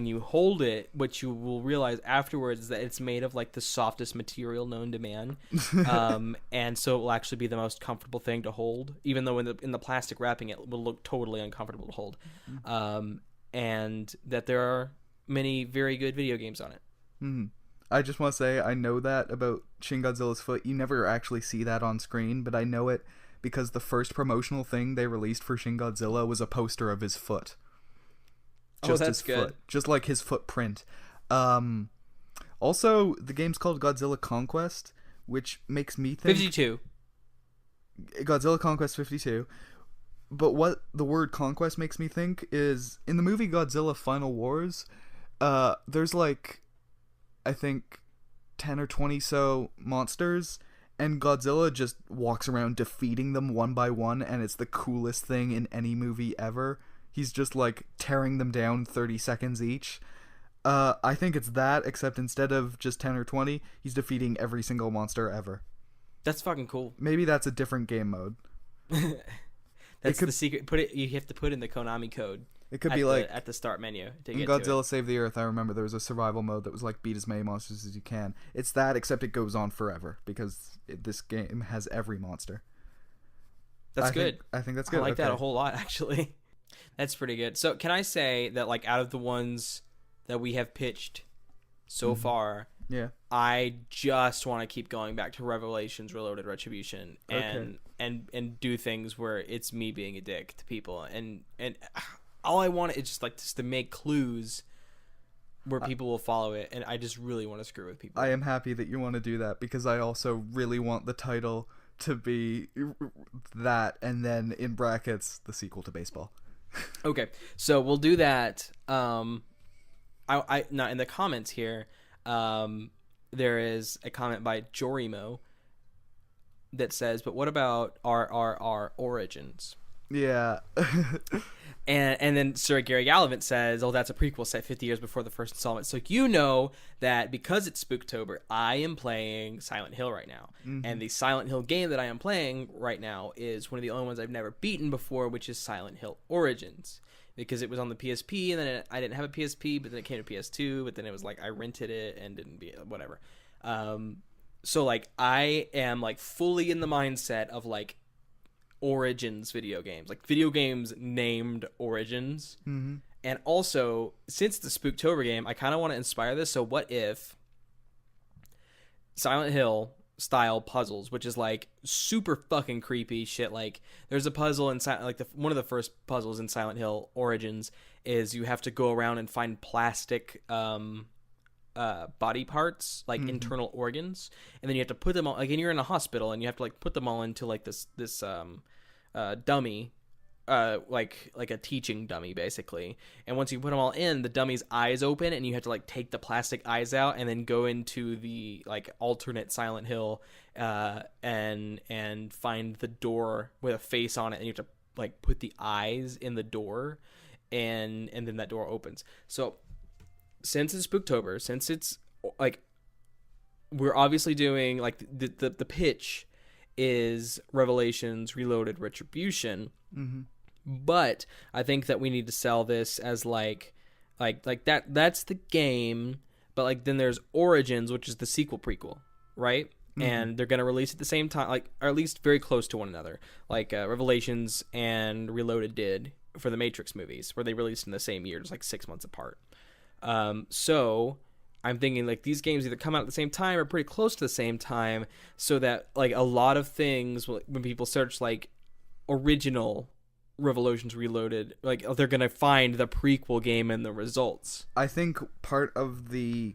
you hold it, what you will realize afterwards is that it's made of like the softest material known to man, and so it will actually be the most comfortable thing to hold, even though in the plastic wrapping it will look totally uncomfortable to hold, and that there are many very good video games on it. I just want to say, I know that about Shin Godzilla's foot. You never actually see that on screen, but I know it because the first promotional thing they released for Shin Godzilla was a poster of his foot. Just that's good. Foot, just like his footprint. Also, the game's called Godzilla Conquest, which makes me think... 52. Godzilla Conquest 52. But what the word conquest makes me think is, in the movie Godzilla Final Wars, there's like, I think, 10 or 20 so monsters, and Godzilla just walks around defeating them one by one, and it's the coolest thing in any movie ever. He's just like tearing them down 30 seconds each. I think it's that, except instead of just 10 or 20, he's defeating every single monster ever. That's fucking cool. Maybe that's a different game mode. That's the secret. You have to put in the Konami code. It could be like at the start menu to in get Godzilla to it. Save the Earth. I remember there was a survival mode that was like beat as many monsters as you can. It's that, except it goes on forever because this game has every monster. That's good. I think that's good. I like that a whole lot, actually. That's pretty good. So can I say that like out of the ones that we have pitched so far, yeah, I just want to keep going back to Revelations Reloaded Retribution and do things where it's me being a dick to people, and all I want is just to make clues where people will follow it, and I just really want to screw with people. I am happy that you want to do that because I also really want the title to be that, and then in brackets the sequel to baseball. Okay, so we'll do that. I now in the comments here, there is a comment by Jorimo that says, "But what about RRR Origins?" Yeah. And then Sir Gary Gallivant says, "Oh, that's a prequel set 50 years before the first installment." So you know that because it's Spooktober, I am playing Silent Hill right now. And the Silent Hill game that I am playing right now is one of the only ones I've never beaten before, which is Silent Hill Origins. Because it was on the PSP, and then I didn't have a PSP, but then it came to PS2, but then it was like I rented it and didn't be whatever. So like I am like fully in the mindset of like Origins video games, like video games named Origins. And also, since the Spooktober game, I kind of want to inspire this. So what if Silent Hill style puzzles, which is like super fucking creepy shit. Like there's a puzzle in one of the first puzzles in Silent Hill Origins is you have to go around and find plastic body parts, like internal organs, and then you have to put them all, like, and you're in a hospital and you have to like put them all into like this dummy, like a teaching dummy basically. And once you put them all in, the dummy's eyes open and you have to like take the plastic eyes out and then go into the like alternate Silent Hill and find the door with a face on it, and you have to like put the eyes in the door, and then that door opens. So since it's Spooktober, since it's like we're obviously doing like the pitch is Revelations Reloaded Retribution. But I think that we need to sell this as like that's the game, but like then there's Origins, which is the sequel prequel, right? And they're going to release at the same time, like, or at least very close to one another, like Revelations and Reloaded did for the Matrix movies, where they released in the same year, just like 6 months apart. So I'm thinking like these games either come out at the same time or pretty close to the same time, so that like a lot of things, when people search like original Revelations Reloaded, like they're gonna find the prequel game in the results. I think part of the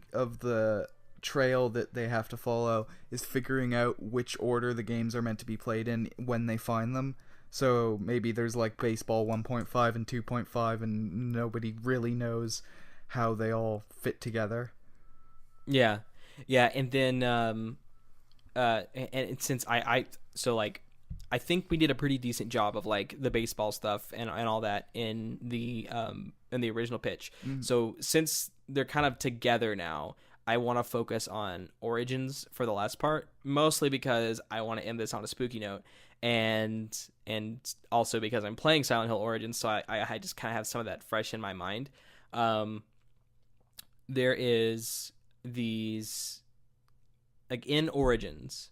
trail that they have to follow is figuring out which order the games are meant to be played in when they find them. So maybe there's like Baseball 1.5 and 2.5 and nobody really knows how they all fit together. Yeah, and then and since I think we did a pretty decent job of like the baseball stuff and all that in the original pitch. So since they're kind of together now, I want to focus on Origins for the last part, mostly because I want to end this on a spooky note, and also because I'm playing Silent Hill Origins, so I just kind of have some of that fresh in my mind. There is these, like in Origins,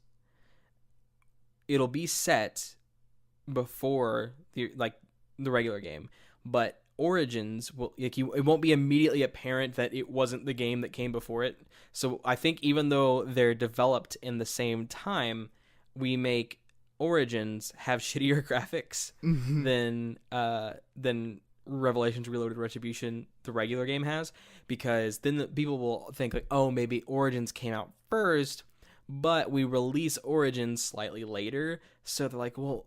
it'll be set before the regular game, but Origins will it won't be immediately apparent that it wasn't the game that came before it. So I think even though they're developed in the same time, we make Origins have shittier graphics than Revelations Reloaded Retribution, the regular game, has, because then the people will think like, oh, maybe Origins came out first, but we release Origins slightly later. So they're like, well,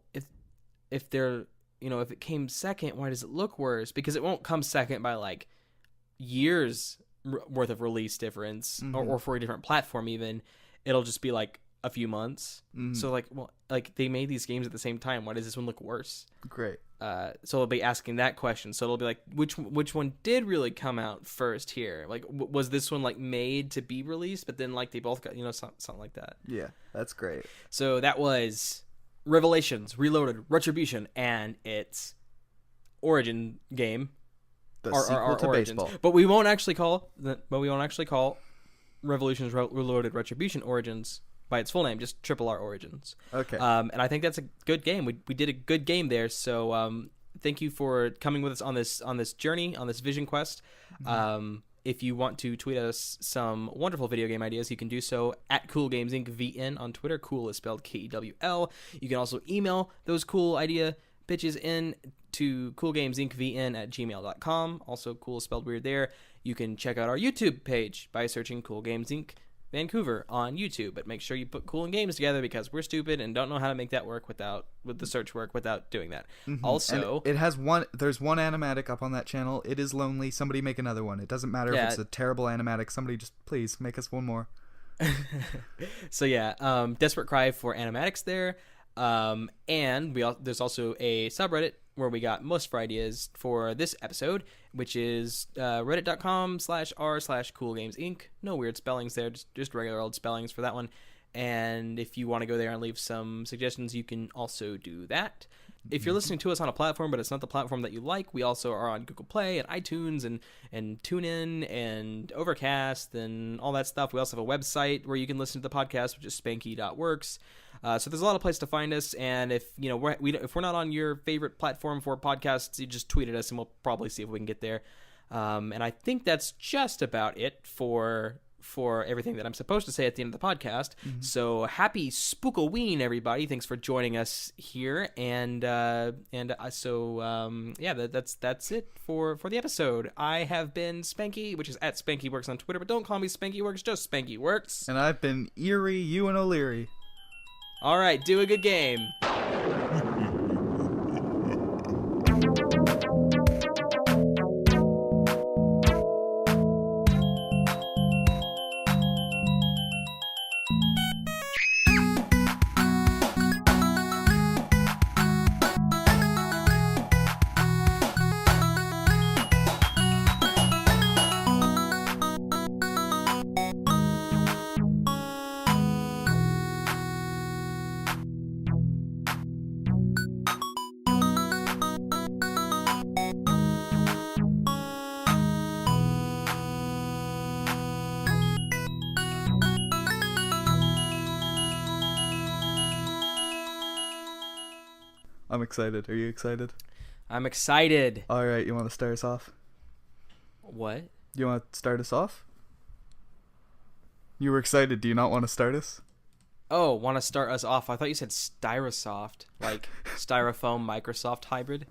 if they're, if it came second, why does it look worse? Because it won't come second by like years worth of release difference, or for a different platform even. It'll just be like a few months. So like, well, like they made these games at the same time. Why does this one look worse? Great. So they'll be asking that question. So it'll be like, which one did really come out first here? Like, was this one like made to be released, but then like they both got, something like that. Yeah, that's great. So that was Revelations Reloaded Retribution and its origin game, The sequel to Origins. baseball. But we won't actually call Revolutions Reloaded Retribution Origins by its full name, just RRR Origins. Okay. And I think that's a good game. We did a good game there. So thank you for coming with us on this journey, on this vision quest. If you want to tweet us some wonderful video game ideas, you can do so at CoolGames Inc. VN on Twitter. Cool is spelled KEWL. You can also email those cool idea pitches in to CoolGamesIncVN@gmail.com. Also, cool is spelled weird there. You can check out our YouTube page by searching CoolGames Inc. Vancouver on YouTube, but make sure you put Cool and Games together, because we're stupid and don't know how to make that work with the search work without doing that. Also, and it has there's one animatic up on that channel. It is lonely. Somebody make another one. It doesn't matter if it's a terrible animatic. Somebody just please make us one more. So yeah, desperate cry for animatics there. And there's also a subreddit where we got most of our ideas for this episode, which is reddit.com/r/CoolGames Inc. No weird spellings there, just regular old spellings for that one. And if you want to go there and leave some suggestions, you can also do that. If you're listening to us on a platform, but it's not the platform that you like, we also are on Google Play and iTunes and TuneIn and Overcast and all that stuff. We also have a website where you can listen to the podcast, which is spanky.works. So there's a lot of places to find us. And if if we're not on your favorite platform for podcasts, you just tweet at us and we'll probably see if we can get there. And I think that's just about it for everything that I'm supposed to say at the end of the podcast. Mm-hmm. So happy Spookoween, everybody. Thanks for joining us here. That's it for the episode. I have been Spanky, which is at SpankyWorks on Twitter, but don't call me SpankyWorks, just SpankyWorks. And I've been Eerie Euan O'Leary. All right, do a good game. I'm excited. Are you excited? I'm excited. All right, you want to start us off? What? You want to start us off? You were excited. Do you not want to start us? Oh, want to start us off? I thought you said Styrosoft, like styrofoam Microsoft hybrid.